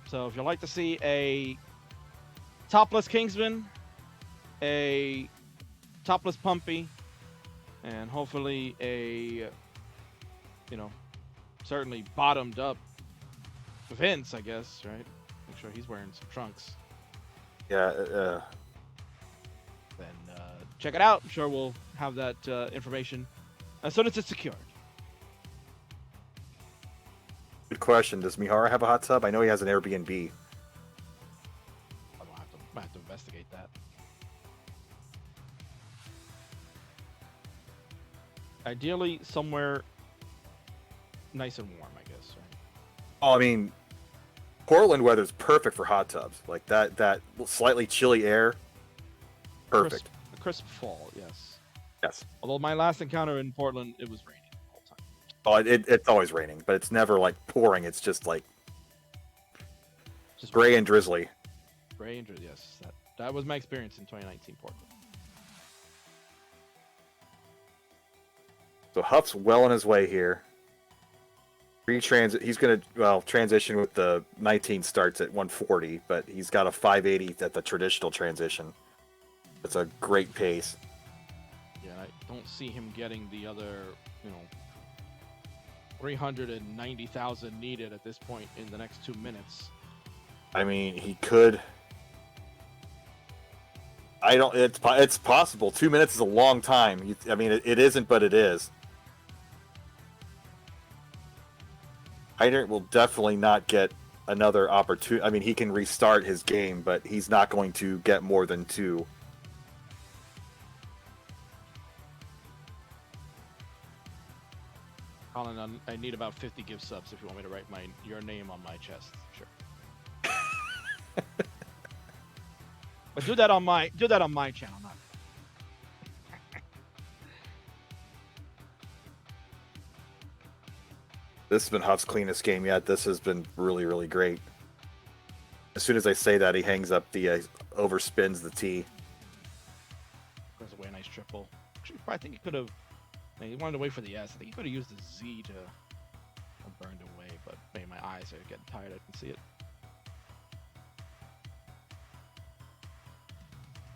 So if you'd like to see a topless Kingsman, a topless Pumpy, and hopefully a, certainly bottomed up Vince, I guess, right? Make sure he's wearing some trunks. Yeah. Then check it out. I'm sure we'll have that information as soon as it's secured. Good question. Does Mihara have a hot tub? I know he has an Airbnb. Might have to investigate that. Ideally, somewhere nice and warm, I guess, right? Oh, I mean, Portland weather's perfect for hot tubs. Like that slightly chilly air. Perfect. A crisp fall, yes. Yes. Although my last encounter in Portland, it was raining the whole time. Oh, it's always raining, but it's never like pouring. It's just like Just gray and drizzly. Gray and drizzly, yes. That was my experience in 2019 Portland. So Huff's well on his way here. He's going to transition with the 19 starts at 140, but he's got a 580 at the traditional transition. That's a great pace. Yeah, I don't see him getting the other, 390,000 needed at this point in the next 2 minutes. I mean, he could. It's possible. 2 minutes is a long time. I mean, it isn't, but it is. Hydrant will definitely not get another opportunity. I mean, he can restart his game, but he's not going to get more than 2. Colin, I need about 50 gift subs if you want me to write your name on my chest. Sure. But do that on my channel, not. This has been Huff's cleanest game yet. This has been really, really great. As soon as I say that, he hangs up the overspins the tee. Goes away a nice triple. Actually, I think he could have He wanted to wait for the S. I think he could have used the Z to burn it away, but maybe my eyes are getting tired. I can see it.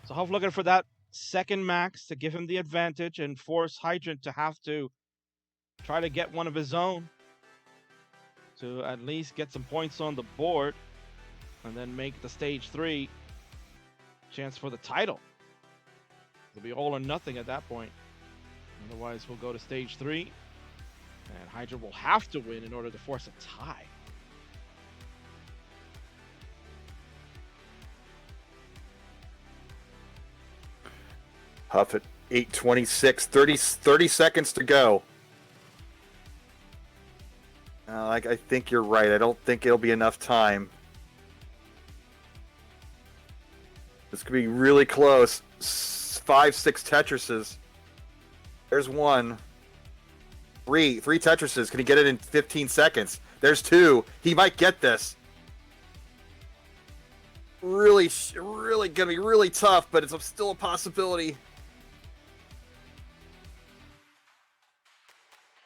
So Huff looking for that second max to give him the advantage and force Hydrant to have to try to get one of his own to at least get some points on the board and then make the stage 3 chance for the title. It'll be all or nothing at that point. Otherwise, we'll go to stage 3 and Hydrant will have to win in order to force a tie. Huff at 8:26, 30 seconds to go. I think you're right. I don't think it'll be enough time. This could be really close. 5, 6 Tetrises. There's one. Three Tetrises. Can he get it in 15 seconds? There's 2. He might get this. Really gonna be really tough, but it's still a possibility.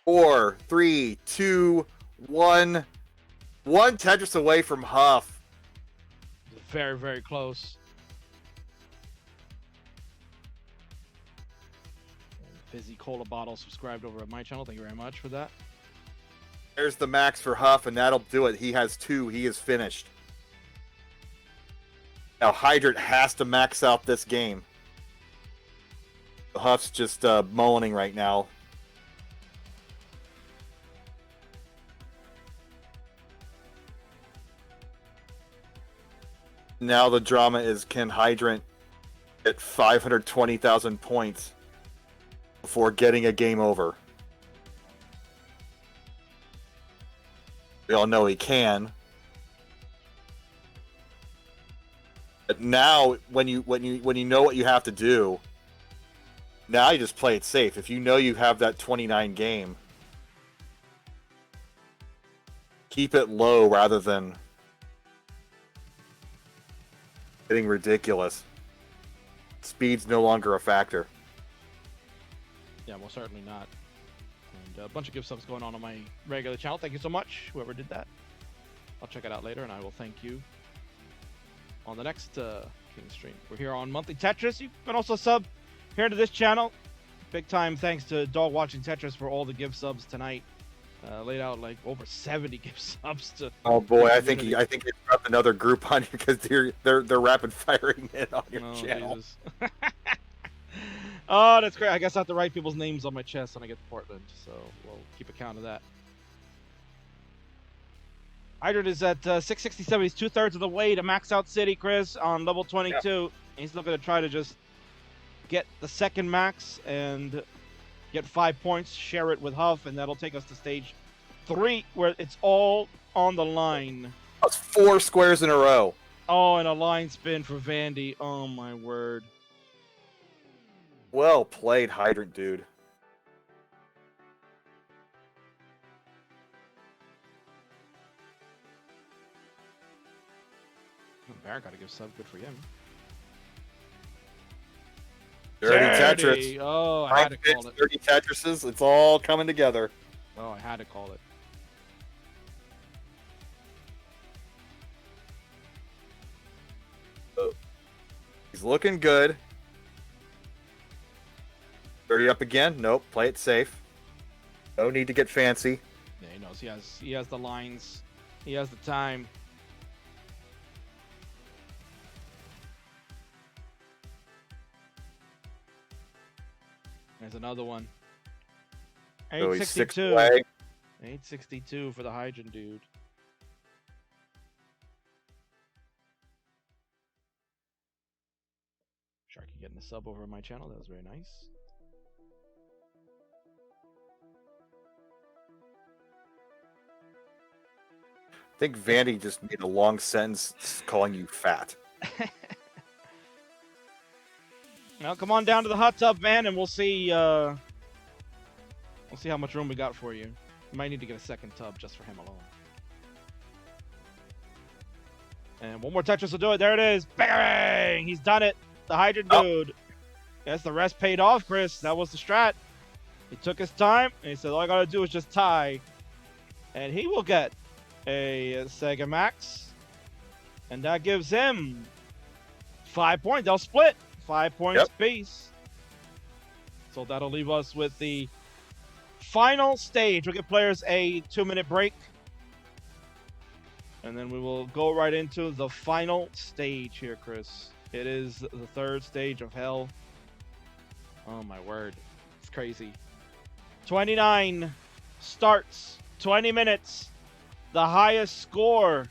4, 3, 2, 1. One Tetris away from Huff. Very, very close. Fizzy Cola Bottle subscribed over at my channel. Thank you very much for that. There's the max for Huff, and that'll do it. He has 2. He is finished. Now Hydrant has to max out this game. Huff's just moaning right now. Now the drama is, can Hydrant get 520,000 points before getting a game over? We all know he can. But now, when you know what you have to do, now you just play it safe. If you know you have that 29 game, keep it low rather than getting ridiculous. Speed's no longer a factor. Yeah, well, certainly not. And a bunch of gift subs going on my regular channel. Thank you so much, whoever did that. I'll check it out later, and I will thank you on the next King stream. We're here on Monthly Tetris. You can also sub here to this channel. Big time thanks to Dog Watching Tetris for all the gift subs tonight. Laid out like over 70 gift subs to. Oh boy, I think they dropped another group on you because they're rapid firing it on your channel. Jesus. Oh, that's great. I guess I have to write people's names on my chest when I get to Portland, so we'll keep account of that. Hydrant is at 667. He's 2/3 of the way to max out City, Chris, on level 22. Yeah. He's looking to try to just get the second max and get 5 points, share it with Huff, and that'll take us to stage 3, where it's all on the line. That's 4 squares in a row. Oh, and a line spin for Vandy. Oh, my word. Well played, Hydrant dude. Baron got to give sub. Good for him. Dirty Tetris. Oh, I had to call it. Dirty Tetrises. It's all coming together. Oh, I had to call it. Oh. He's looking good. 30 up again. Nope. Play it safe. No need to get fancy. Yeah, he knows. He has the lines. He has the time. There's another one. 862. 862 for the Hydrant dude. Sharky getting a sub over on my channel. That was very nice. I think Vandy just made a long sentence calling you fat. Now come on down to the hot tub, man, and we'll see how much room we got for you. You might need to get a second tub just for him alone. And one more Tetris will do it. There it is. Bang! He's done it. The Hydrant dude. Yes, the rest paid off, Chris. That was the strat. He took his time, and he said, all I gotta do is just tie. And he will get a Sega Max. And that gives him 5 points. They'll split 5 points apiece. So that'll leave us with the final stage. We'll give players a 2-minute break. And then we will go right into the final stage here, Chris. It is the third stage of hell. Oh my word. It's crazy. 29 starts, 20 minutes. The highest score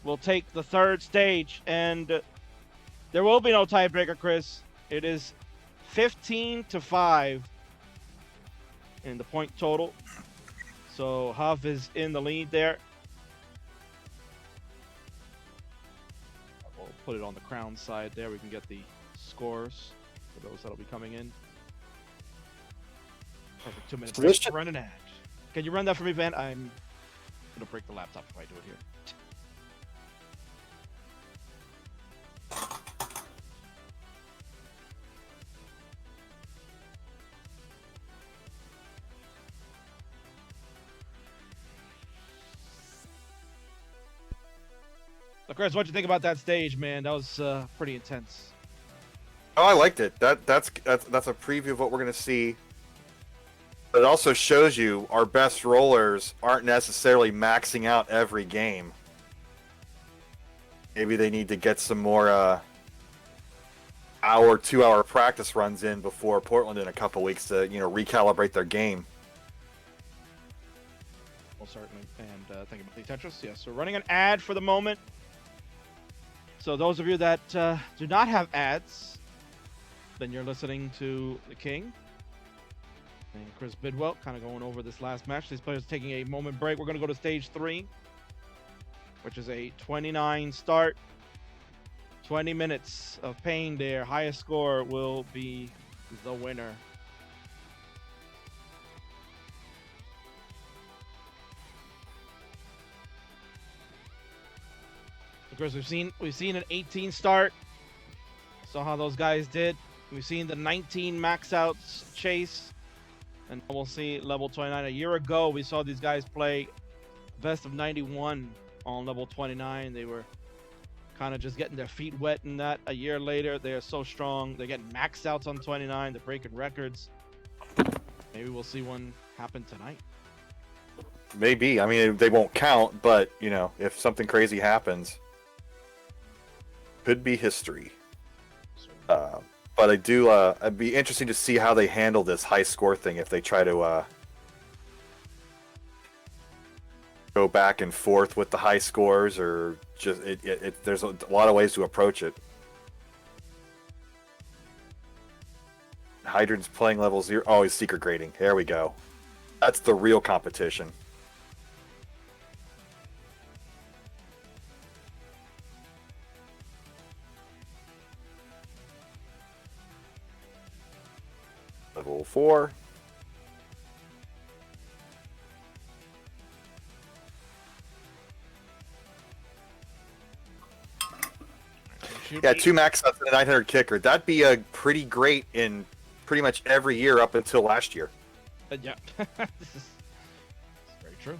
will take the third stage. And there will be no tiebreaker, Chris. It is 15-5 in the point total. So Huff is in the lead there. We'll put it on the crown side there. We can get the scores for those that'll be coming in. Perfect 2 minutes. Position. Run an ad. Can you run that for me, Van? I'm gonna break the laptop if I do it here. So Chris, what'd you think about that stage, man? That was pretty intense. Oh, I liked it. That's a preview of what we're gonna see. But it also shows you our best rollers aren't necessarily maxing out every game. Maybe they need to get some more 2-hour practice runs in before Portland in a couple weeks to recalibrate their game. Well, certainly. And thank you, Billy Tetris. Yes, we're running an ad for the moment. So those of you that do not have ads, then you're listening to the King and Chris Bidwell kind of going over this last match. These players taking a moment break. We're going to go to stage 3, which is a 29 start. 20 minutes of pain there. Highest score will be the winner. Of course, we've seen an 18 start. Saw how those guys did. We've seen the 19 max outs chase, and we'll see level 29. A year ago, we saw these guys play best of 91 on level 29. They were kind of just getting their feet wet in that. A year later, they are so strong. They're getting max outs on 29. They're breaking records. Maybe we'll see one happen tonight. Maybe. I mean, they won't count, but if something crazy happens, could be history. But I do. It'd be interesting to see how they handle this high score thing if they try to go back and forth with the high scores, or just there's a lot of ways to approach it. Hydrant's playing level 0. Oh, he's secret grading. There we go. That's the real competition. Level 4. Yeah, 2 max outs and a 900 kicker. That'd be a pretty great in pretty much every year up until last year. Yeah, this is very true.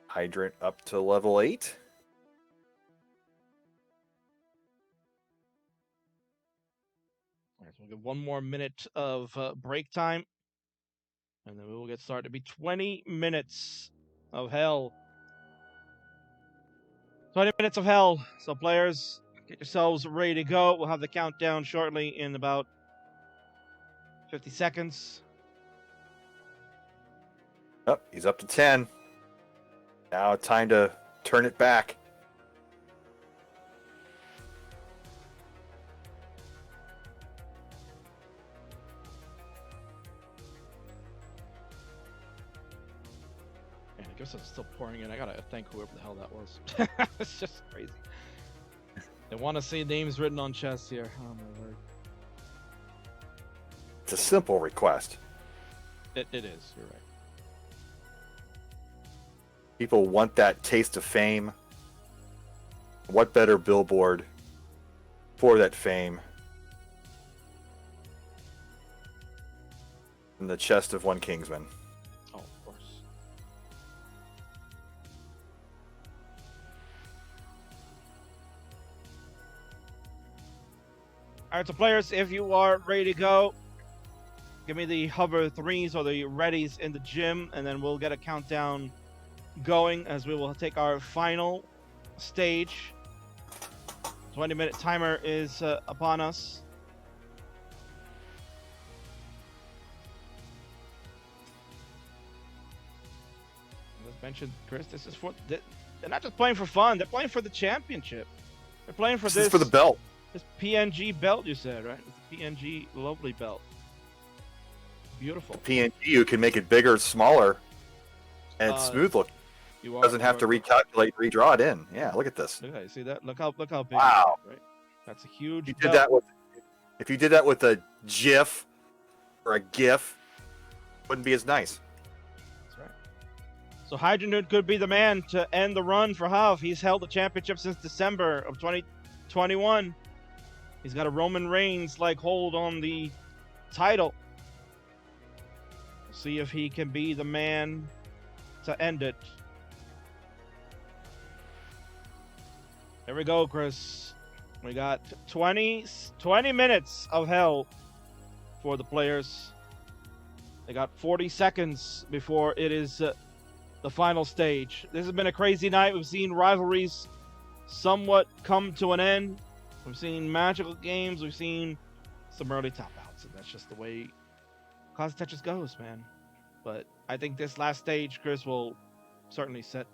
Hydrant up to level 8. All right, so we'll get 1 more minute of break time, and then we will get started. It'll be 20 minutes of hell. 20 minutes of hell. So players, get yourselves ready to go. We'll have the countdown shortly in about 50 seconds. Oh, he's up to 10. Now time to turn it back. Man, I guess it's still pouring in. I gotta thank whoever the hell that was. It's just crazy. They want to see names written on chests here. Oh my word. It's a simple request. It is. You're right. People want that taste of fame. What better billboard for that fame than the chest of one Kingsman? Oh, of course. All right, so players, if you are ready to go, give me the hover threes or the readies in the gym, and then we'll get a countdown going as we will take our final stage. 20-minute timer is upon us. As mentioned, Chris, this is for they're not just playing for fun; they're playing for the championship. They're playing for This is for the belt. This PNG belt, you said, right? It's a PNG lovely belt. Beautiful. PNG, you can make it bigger, smaller, and smooth looking. You Doesn't have to recalculate, redraw it in. Yeah, look at this. Look at that. See that? Look how big. Wow. It is, right? That's a huge. If you did that with a GIF or a GIF, it wouldn't be as nice. That's right. So Hydrantdude could be the man to end the run for Huff. He's held the championship since December of 2021. He's got a Roman Reigns-like hold on the title. See if he can be the man to end it. Here we go, Chris. We got 20 minutes of hell for the players. They got 40 seconds before it is the final stage. This has been a crazy night. We've seen rivalries somewhat come to an end. We've seen magical games. We've seen some early tap outs, and that's just the way Clash of Tetris goes, man. But I think this last stage, Chris, will certainly set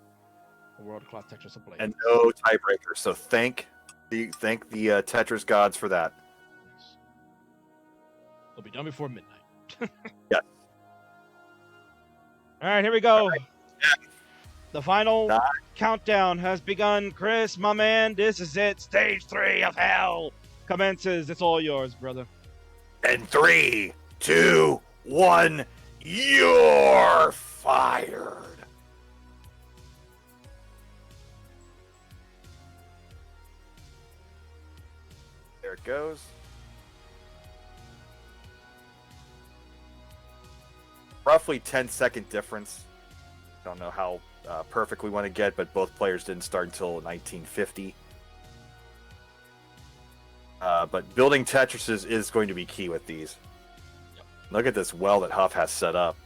the world of Clash of Tetris ablaze. And no tiebreaker. So thank the Tetris gods for that. Yes. It'll be done before midnight. Yes. All right, here we go. Right. The final countdown has begun. Chris, my man, this is it. Stage 3 of hell commences. It's all yours, brother. And 3, 2, 1, you're fired. There it goes. Roughly 10-second difference. Don't know how perfect we want to get, but both players didn't start until 1950. But building Tetrises is going to be key with these. Yep. Look at this well that Huff has set up.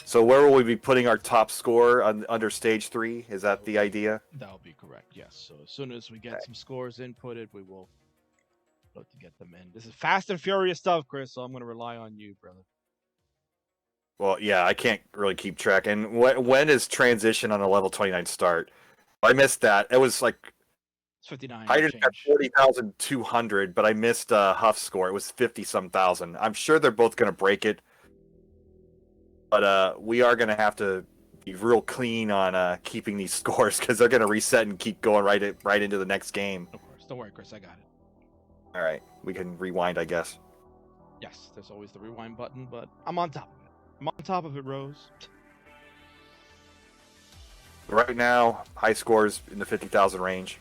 So where will we be putting our top score under stage 3? Is that the idea? That'll be correct, yes. So as soon as we get some scores inputted, we will look to get them in. This is fast and furious stuff, Chris, so I'm going to rely on you, brother. Well, yeah, I can't really keep track. And when is transition on a level 29 start? I missed that. It was like It's 59. Hydrant had 40,200, but I missed Huff's score. It was 50-some thousand. I'm sure they're both going to break it. But we are going to have to be real clean on keeping these scores because they're going to reset and keep going right into the next game. Of course. Don't worry, Chris. I got it. All right. We can rewind, I guess. Yes, there's always the rewind button, but I'm on top of it. I'm on top of it, Rose. Right now, high scores in the 50,000 range.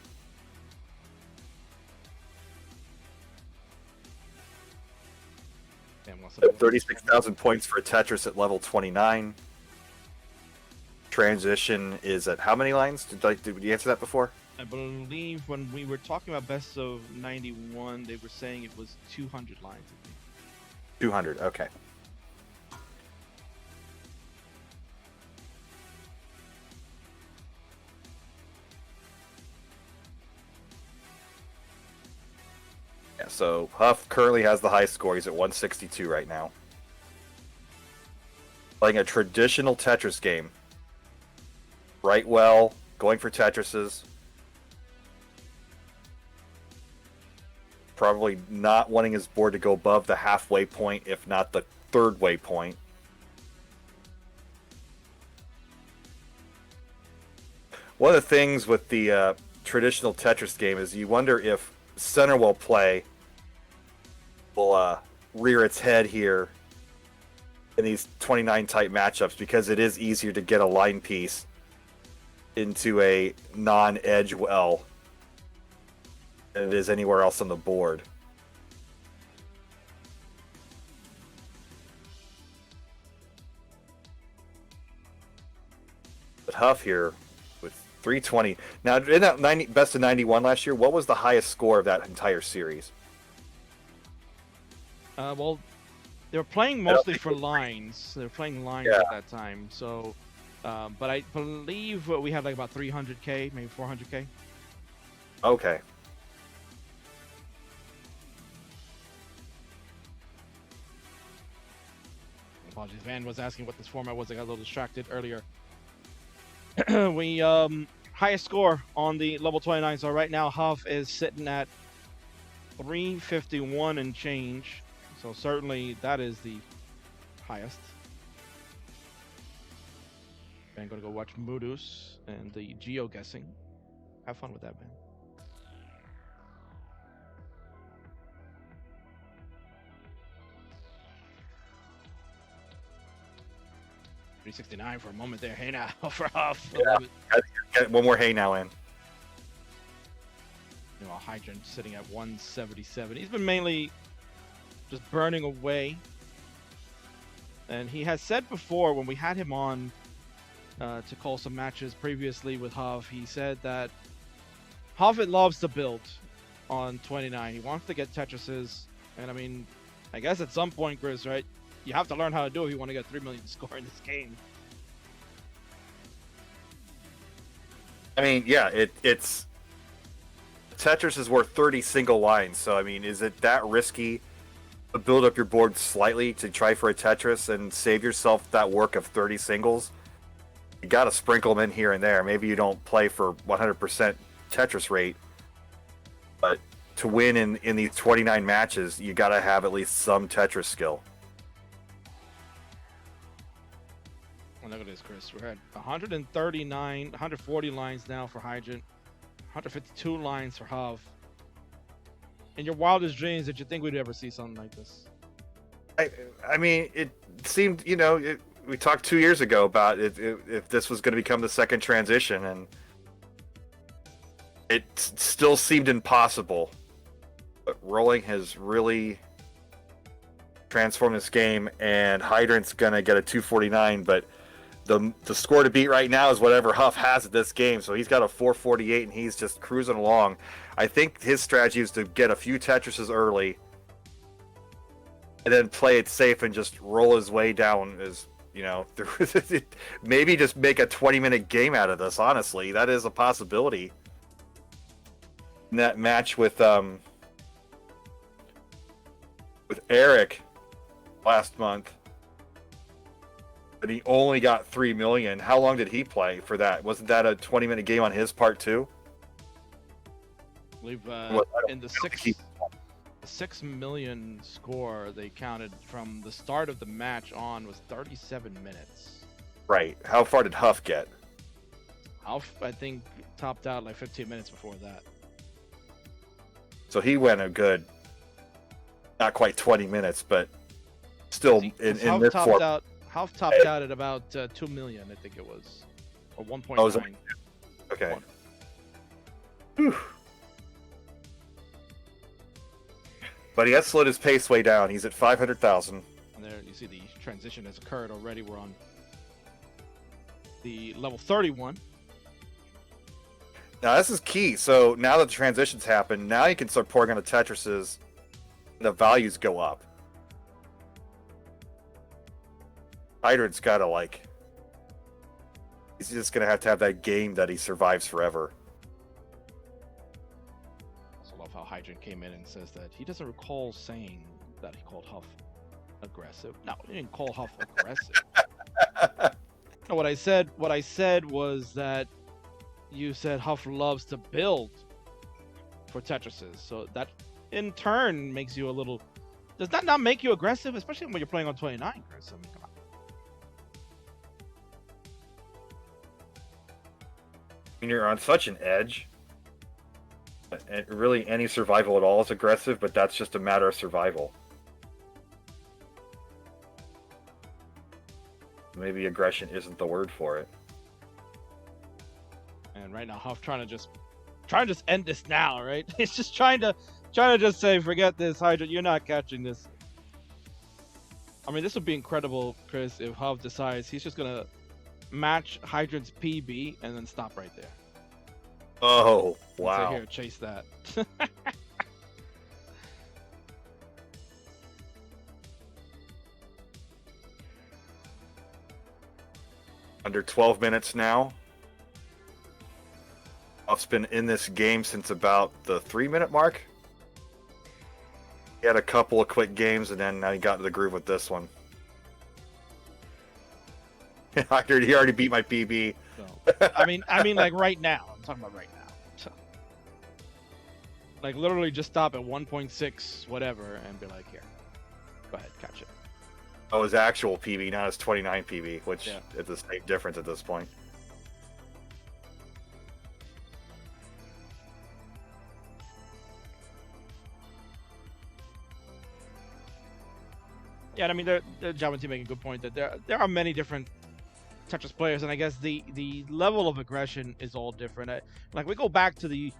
And once 36,000 points for a Tetris at level 29. Transition is at how many lines? Did you answer that before? I believe when we were talking about best of 91, they were saying it was 200 lines. I think. 200, okay. Yeah, so Huff currently has the high score. He's at 162 right now. Playing a traditional Tetris game. Right well, going for Tetrises. Probably not wanting his board to go above the halfway point, if not the third way point. One of the things with the traditional Tetris game is you wonder if center well play will rear its head here in these 29 type matchups because it is easier to get a line piece into a non-edge well than it is anywhere else on the board. But Huff here with 320. Now, in that best of 91 last year, what was the highest score of that entire series? Well, they were playing mostly for lines. They were playing lines Yeah. at that time. So, but I believe we had like about 300K, maybe 400K. Okay. Apologies, Van was asking what this format was. I got a little distracted earlier. We highest score on the level 29. So right now Huff is sitting at 351 and change. So certainly that is the highest. I'm gonna go watch Moodus and the geo guessing. Have fun with that, man. $369 for a moment there. Hey now for Huff. Yeah. Get one more hey now in. You know, Hydrant sitting at 177. He's been mainly just burning away. And he has said before when we had him on to call some matches previously with Huff, he said that Huff loves to build on 29. He wants to get Tetrises. And I mean, I guess at some point, Chris, right? You have to learn how to do it if you want to get 3 million score in this game. I mean, yeah, it's Tetris is worth 30 single lines, so I mean, is it that risky to build up your board slightly to try for a Tetris and save yourself that work of 30 singles? You got to sprinkle them in here and there. Maybe you don't play for 100% Tetris rate, but to win in these 29 matches, you got to have at least some Tetris skill. Look at this, Chris. We're at 139, 140 lines now for Hydrant, 152 lines for Huff. In your wildest dreams, did you think we'd ever see something like this? I mean, it seemed, we talked 2 years ago about if this was going to become the second transition, and it still seemed impossible. But Rolling has really transformed this game, and Hydrant's going to get a 249, but the score to beat right now is whatever Huff has at this game, so he's got a 448 and he's just cruising along. I think his strategy is to get a few Tetrises early and then play it safe and just roll his way down through maybe just make a 20-minute game out of this. Honestly, that is a possibility. In that match with Eric last month, but he only got 3 million. How long did he play for that? Wasn't that a 20-minute game on his part too? I believe in the 6 million score they counted from the start of the match on was 37 minutes. Right. How far did Huff get? Huff, I think, topped out like 15 minutes before that. So he went a good, not quite 20 minutes, but still in this form. Huff topped out at about 2 million, I think it was, or 1.9. Oh, okay. Whew. But he has slowed his pace way down. He's at 500,000. And there you see the transition has occurred already. We're on the level 31. Now this is key. So now that the transitions happen, now you can start pouring on the Tetrises. The values go up. Hydrant's got to he's just going to have that game that he survives forever. I also love how Hydrant came in and says that he doesn't recall saying that he called Huff aggressive. No, he didn't call Huff aggressive. No, what I said was that you said Huff loves to build for Tetrises. So that in turn makes you a little... Does that not make you aggressive? Especially when you're playing on 29, Chris. I mean, come on. I mean, you're on such an edge. And really, any survival at all is aggressive, but that's just a matter of survival. Maybe aggression isn't the word for it. And right now, Huff trying to just end this now, right? He's just trying to just say, forget this, Hydrant. You're not catching this. I mean, this would be incredible, Chris, if Huff decides he's just gonna match Hydrant's PB and then stop right there. Oh, Say, wow. here, chase that. Under 12 minutes now. Huff's been in this game since about the 3-minute mark. He had a couple of quick games, and then now he got into the groove with this one. He already beat my PB. So, I mean, like right now. I'm talking about right now. So, like literally, just stop at 1.6 whatever and be like, here, go ahead, catch it. Oh, his actual PB, not his 29 PB, which Yeah. is the same difference at this point. Yeah, I mean, the Java team making a good point that there are many different Tetris players, and I guess the level of aggression is all different. Like we go back to the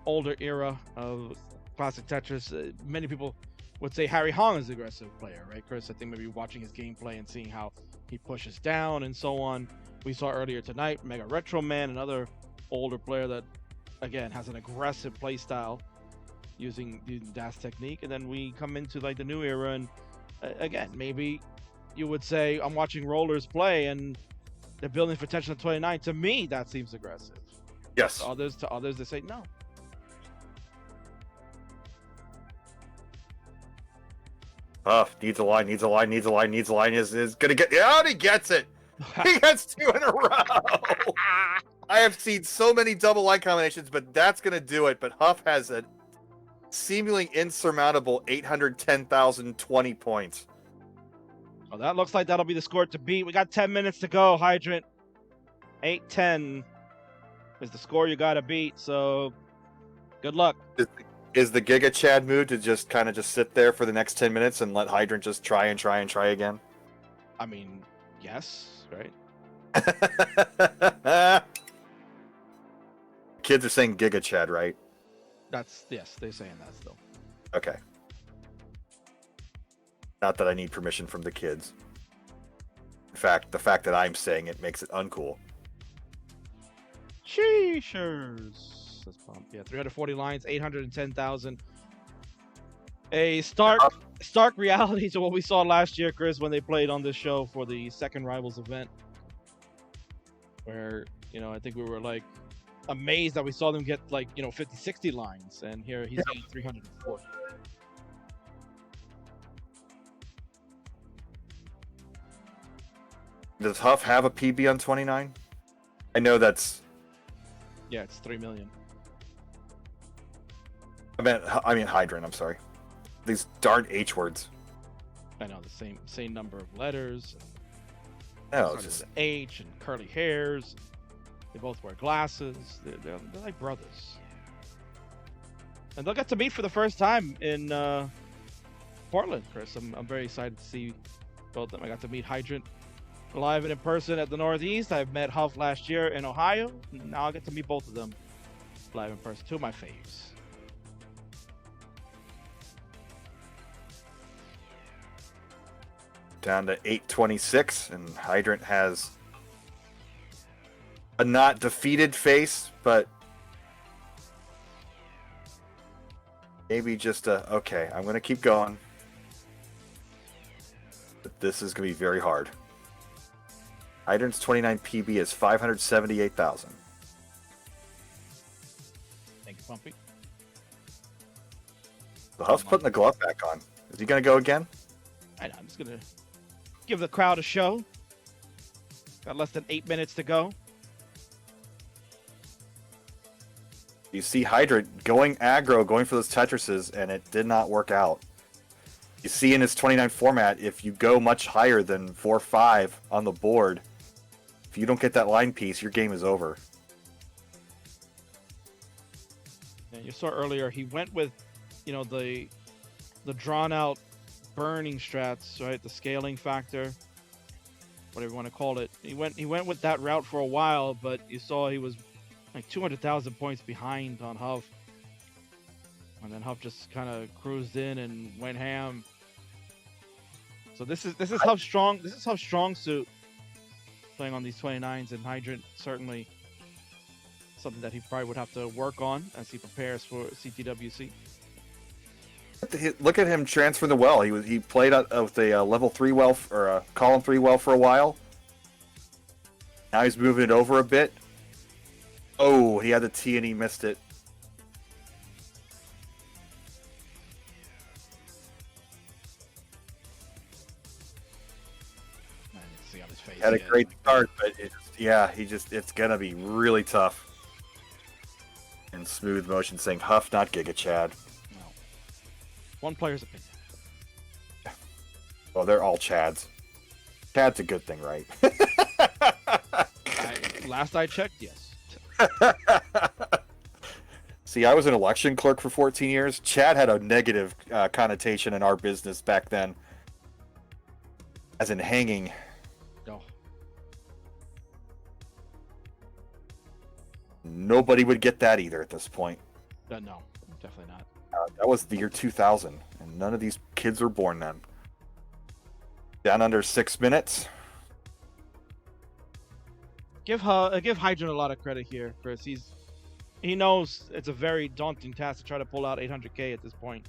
older era of classic Tetris, many people would say Harry Hong is an aggressive player, right, Chris? I think maybe watching his gameplay and seeing how he pushes down and so on. We saw earlier tonight Mega Retro Man, another older player that, again, has an aggressive play style using Das technique. And then we come into like the new era, and again, maybe you would say I'm watching Rollers play and they're building for Tetris 29. To me, that seems aggressive. Yes. To others, they say no. Huff needs a line, needs a line, needs a line, needs a line. Is gonna get out. He gets it. He gets 2 in a row. I have seen so many double line combinations, but that's gonna do it. But Huff has a seemingly insurmountable 810,020 points. Oh, that looks like that'll be the score to beat. We got 10 minutes to go, Hydrant. 8-10 is the score you gotta beat. So, good luck. Is the Giga Chad mood to just kind of just sit there for the next 10 minutes and let Hydrant just try and try and try again? I mean, yes, right? Kids are saying Giga Chad, right? Yes, they're saying that still. Okay. Not that I need permission from the kids. In fact, the fact that I'm saying it makes it uncool. Sheeshers. Let's pump. Yeah, 340 lines, 810,000. A stark reality to what we saw last year, Chris, when they played on this show for the second Rivals event. Where, I think we were like amazed that we saw them get like, 50, 60 lines. And here he's getting 340. Does Huff have a PB on 29? I know that's... Yeah, it's 3 million. I mean Hydrant, I'm sorry. These darn H words. I know, the same number of letters. No, Started it's just... with H and curly hairs. They both wear glasses. They're like brothers. And they'll get to meet for the first time in Portland, Chris. I'm very excited to see both of them. I got to meet Hydrant live and in person at the Northeast. I've met Huff last year in Ohio. Now I get to meet both of them live in person. Two of my faves. Down to 826, and Hydrant has a not defeated face, but maybe just a, okay, I'm going to keep going. But this is going to be very hard. Hydrant's 29 PB is 578,000. Thank you, Pumpy. The Huff's putting the glove back on. Is he going to go again? I know, I'm just going to give the crowd a show. Got less than 8 minutes to go. You see Hydrant going aggro, going for those Tetrises, and it did not work out. You see in his 29 format, if you go much higher than 4-5 on the board, if you don't get that line piece, your game is over. And you saw earlier, he went with, the drawn out burning strats, right? The scaling factor, whatever you want to call it. He went with that route for a while, but you saw he was like 200,000 points behind on Huff. And then Huff just kind of cruised in and went ham. So this is Huff's strong. This is Huff's strong suit. Playing on these 29s, and Hydrant certainly something that he probably would have to work on as he prepares for CTWC. Look at him transfer the well. He played with a level 3 well or a column 3 well for a while. Now he's moving it over a bit. Oh, he had the T and he missed it. I didn't see on his face. Had a great start, but it's gonna be really tough. In smooth motion, saying Huff, not Giga Chad. No. One player's opinion. Well, they're all Chads. Chad's a good thing, right? Last I checked, yes. See, I was an election clerk for 14 years. Chad had a negative connotation in our business back then. As in hanging. No. Nobody would get that either at this point. No, definitely not. That was the year 2000, and none of these kids were born then. Down under 6 minutes. Give Hydrant a lot of credit here, Chris. He knows it's a very daunting task to try to pull out 800K at this point,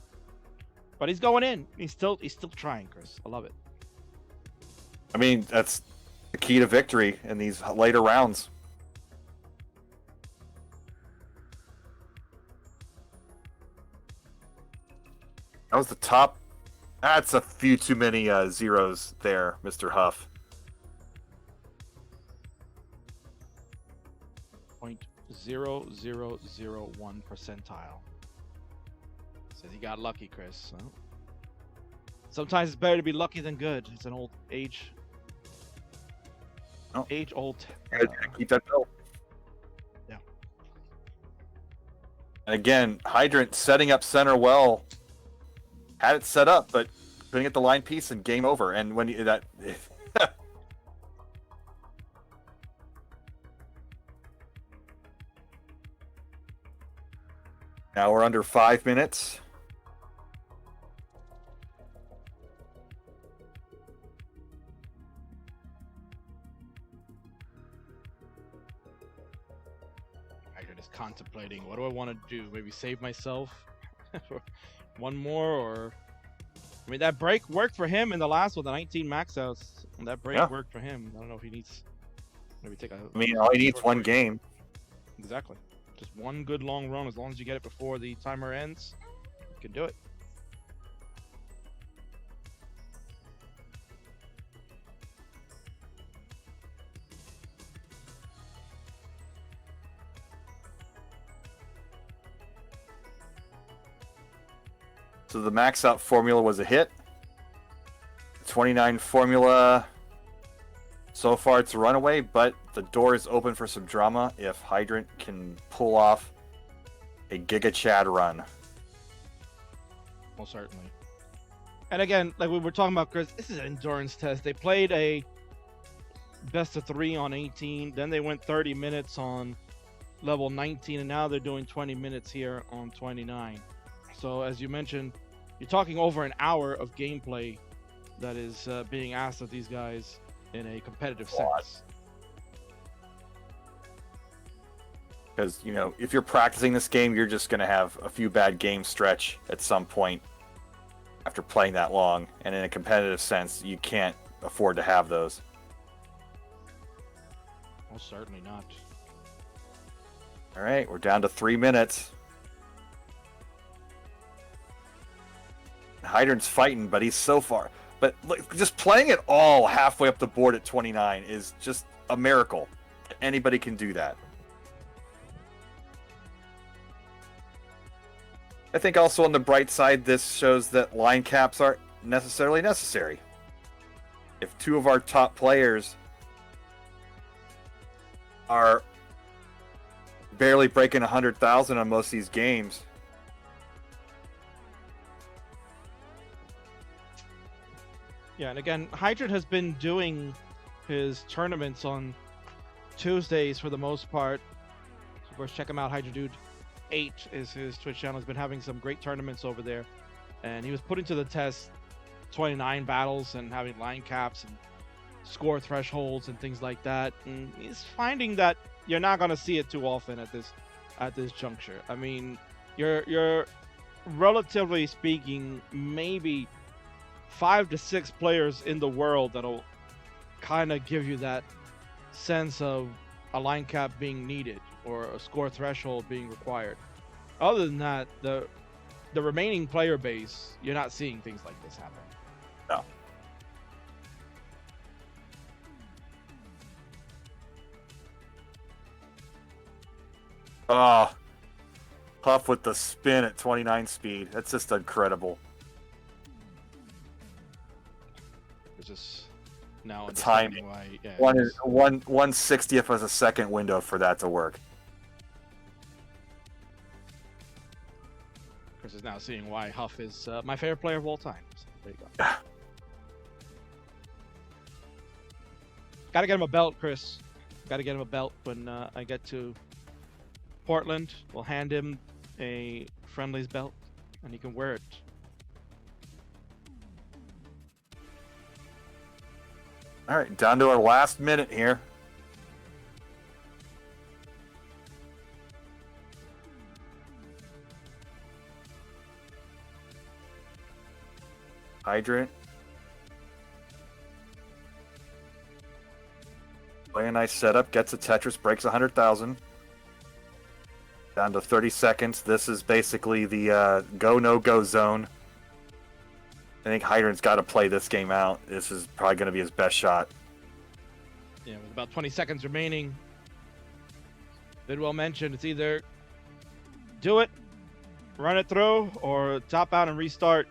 but he's going in. He's still trying, Chris. I love it. I mean, that's the key to victory in these later rounds. That was the top. That's a few too many zeros there, Mr. Huff. 0.0001 percentile. Says he got lucky, Chris. Well, sometimes it's better to be lucky than good. It's an old age. Oh. Age old. Keep that bill. Yeah. And again, Hydrant setting up center well. Had it set up, but couldn't get the line piece and game over. And when that. Now we're under 5 minutes. Hydrant is contemplating, what do I want to do? Maybe save myself? One more, or... I mean, that break worked for him in the last one, the 19 max outs. And that break worked for him. I don't know if he needs... Maybe take a... I mean, all he needs one game. Exactly. Just one good long run. As long as you get it before the timer ends, you can do it. So the max out formula was a hit. 29 formula. So far it's a runaway, but the door is open for some drama if Hydrant can pull off a Giga Chad run. Most certainly. And again, like we were talking about, Chris, this is an endurance test. They played a best of 3 on 18, then they went 30 minutes on level 19, and now they're doing 20 minutes here on 29. So as you mentioned, you're talking over an hour of gameplay that is being asked of these guys in a competitive sense. Because, you know, if you're practicing this game, you're just going to have a few bad game stretch at some point after playing that long. And in a competitive sense, you can't afford to have those. Most certainly not. All right, we're down to 3 minutes. Hydrant's fighting, but he's so far. But look, just playing it all halfway up the board at 29 is just a miracle. Anybody can do that. I think also on the bright side, this shows that line caps aren't necessarily necessary. If 2 of our top players are barely breaking 100,000 on most of these games, Yeah, and again, Hydrant has been doing his tournaments on Tuesdays for the most part. So course, check him out. Hydrantdude 8 is his Twitch channel. He's been having some great tournaments over there, and he was putting to the test 29 battles and having line caps and score thresholds and things like that. And he's finding that you're not going to see it too often at this juncture. I mean, you're relatively speaking maybe 5 to 6 players in the world that'll kind of give you that sense of a line cap being needed or a score threshold being required. Other than that, the remaining player base, you're not seeing things like this happen. No. Huff with the spin at 29 speed. That's just incredible. It's just now The timing. why, yeah, 1/60th of a second window for that to work. Chris is now seeing why Huff is my favorite player of all time. So there you go. Gotta get him a belt, Chris. Gotta get him a belt when I get to Portland. We'll hand him a Friendlies belt, and he can wear it. All right, down to our last minute here. Hydrant. Play a nice setup, gets a Tetris, breaks 100,000. Down to 30 seconds. This is basically the go, no-go zone. I think Hydrant's got to play this game out. This is probably going to be his best shot. Yeah, with about 20 seconds remaining. Bidwell mentioned it's either do it, run it through, or top out and restart.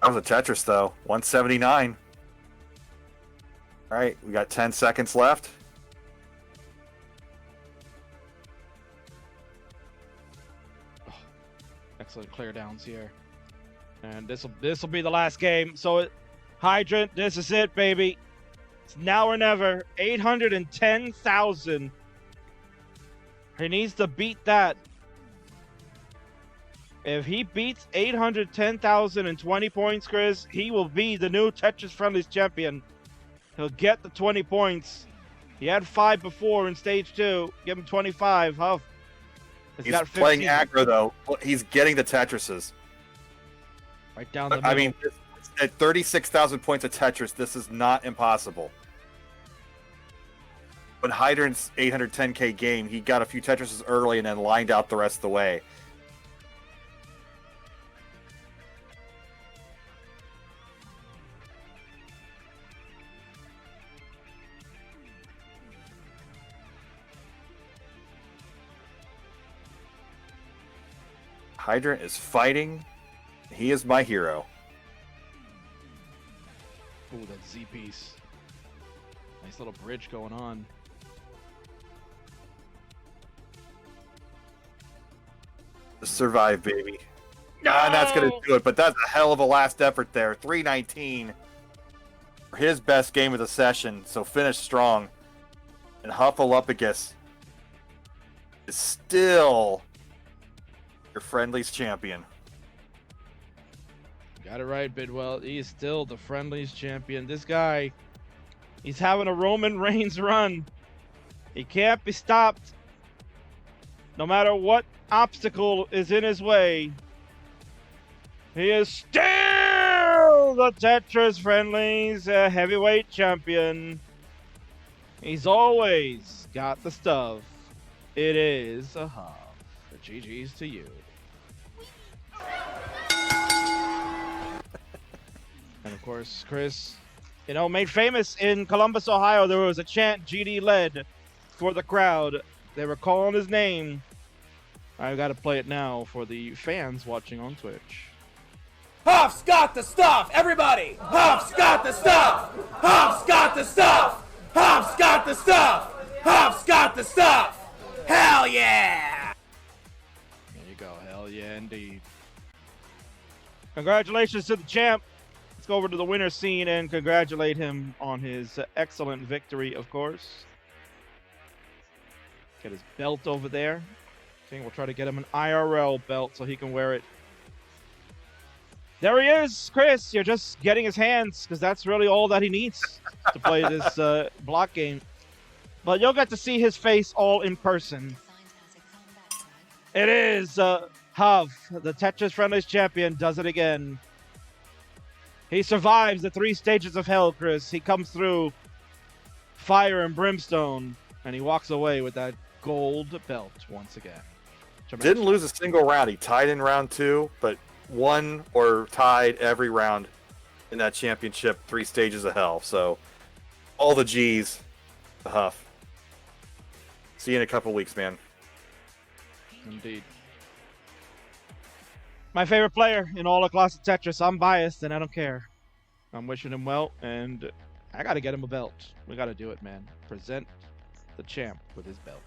That was a Tetris, though. 179. All right, we got 10 seconds left. Excellent clear downs here. And this will be the last game. So Hydrant, this is it, baby. It's now or never. 810,000. He needs to beat that. If he beats 810,020 points, Chris, he will be the new Tetris Friendlies champion. He'll get the 20 points. He had 5 before in stage 2. Give him 25. Huff. He's playing aggro, though. He's getting the Tetrises. Right down the middle. I mean, at 36,000 points of Tetris, this is not impossible. When Hydrant's 810k game, he got a few Tetrises early and then lined out the rest of the way. Hydrant is fighting. He is my hero. Ooh, that Z piece. Nice little bridge going on. Just survive, baby. No! And that's going to do it, but that's a hell of a last effort there. 319 for his best game of the session, so finish strong. And Huffulufugus is still your Friendlies champion. Got it right, Bidwell. He is still the Friendlies champion. This guy, he's having a Roman Reigns run. He can't be stopped. No matter what obstacle is in his way, he is still the Tetris Friendlies heavyweight champion. He's always got the stuff. It is a Huff. GG's to you. And of course, Chris, you know, made famous in Columbus, Ohio, there was a chant GD led for the crowd. They were calling his name. I've got to play it now for the fans watching on Twitch. Huff's got the stuff, everybody! Huff's got the stuff! Huff's got the stuff! Huff's got the stuff! Huff's got the stuff! Hell yeah! There you go. Hell yeah, indeed. Congratulations to the champ. Let's go over to the winner scene and congratulate him on his excellent victory, of course. Get his belt over there. I think we'll try to get him an IRL belt so he can wear it. There he is, Chris. You're just getting his hands because that's really all that he needs to play this block game. But you'll get to see his face all in person. It is Huff, the Tetris Friendlies champion, does it again. He survives the 3 stages of hell, Chris. He comes through fire and brimstone, and he walks away with that gold belt once again. Tremendous. Didn't lose a single round. He tied in round 2, but won or tied every round in that championship 3 stages of hell. So all the G's to Huff. See you in a couple weeks, man. Indeed. My favorite player in all of classic Tetris. I'm biased, and I don't care. I'm wishing him well, and I got to get him a belt. We got to do it, man. Present the champ with his belt.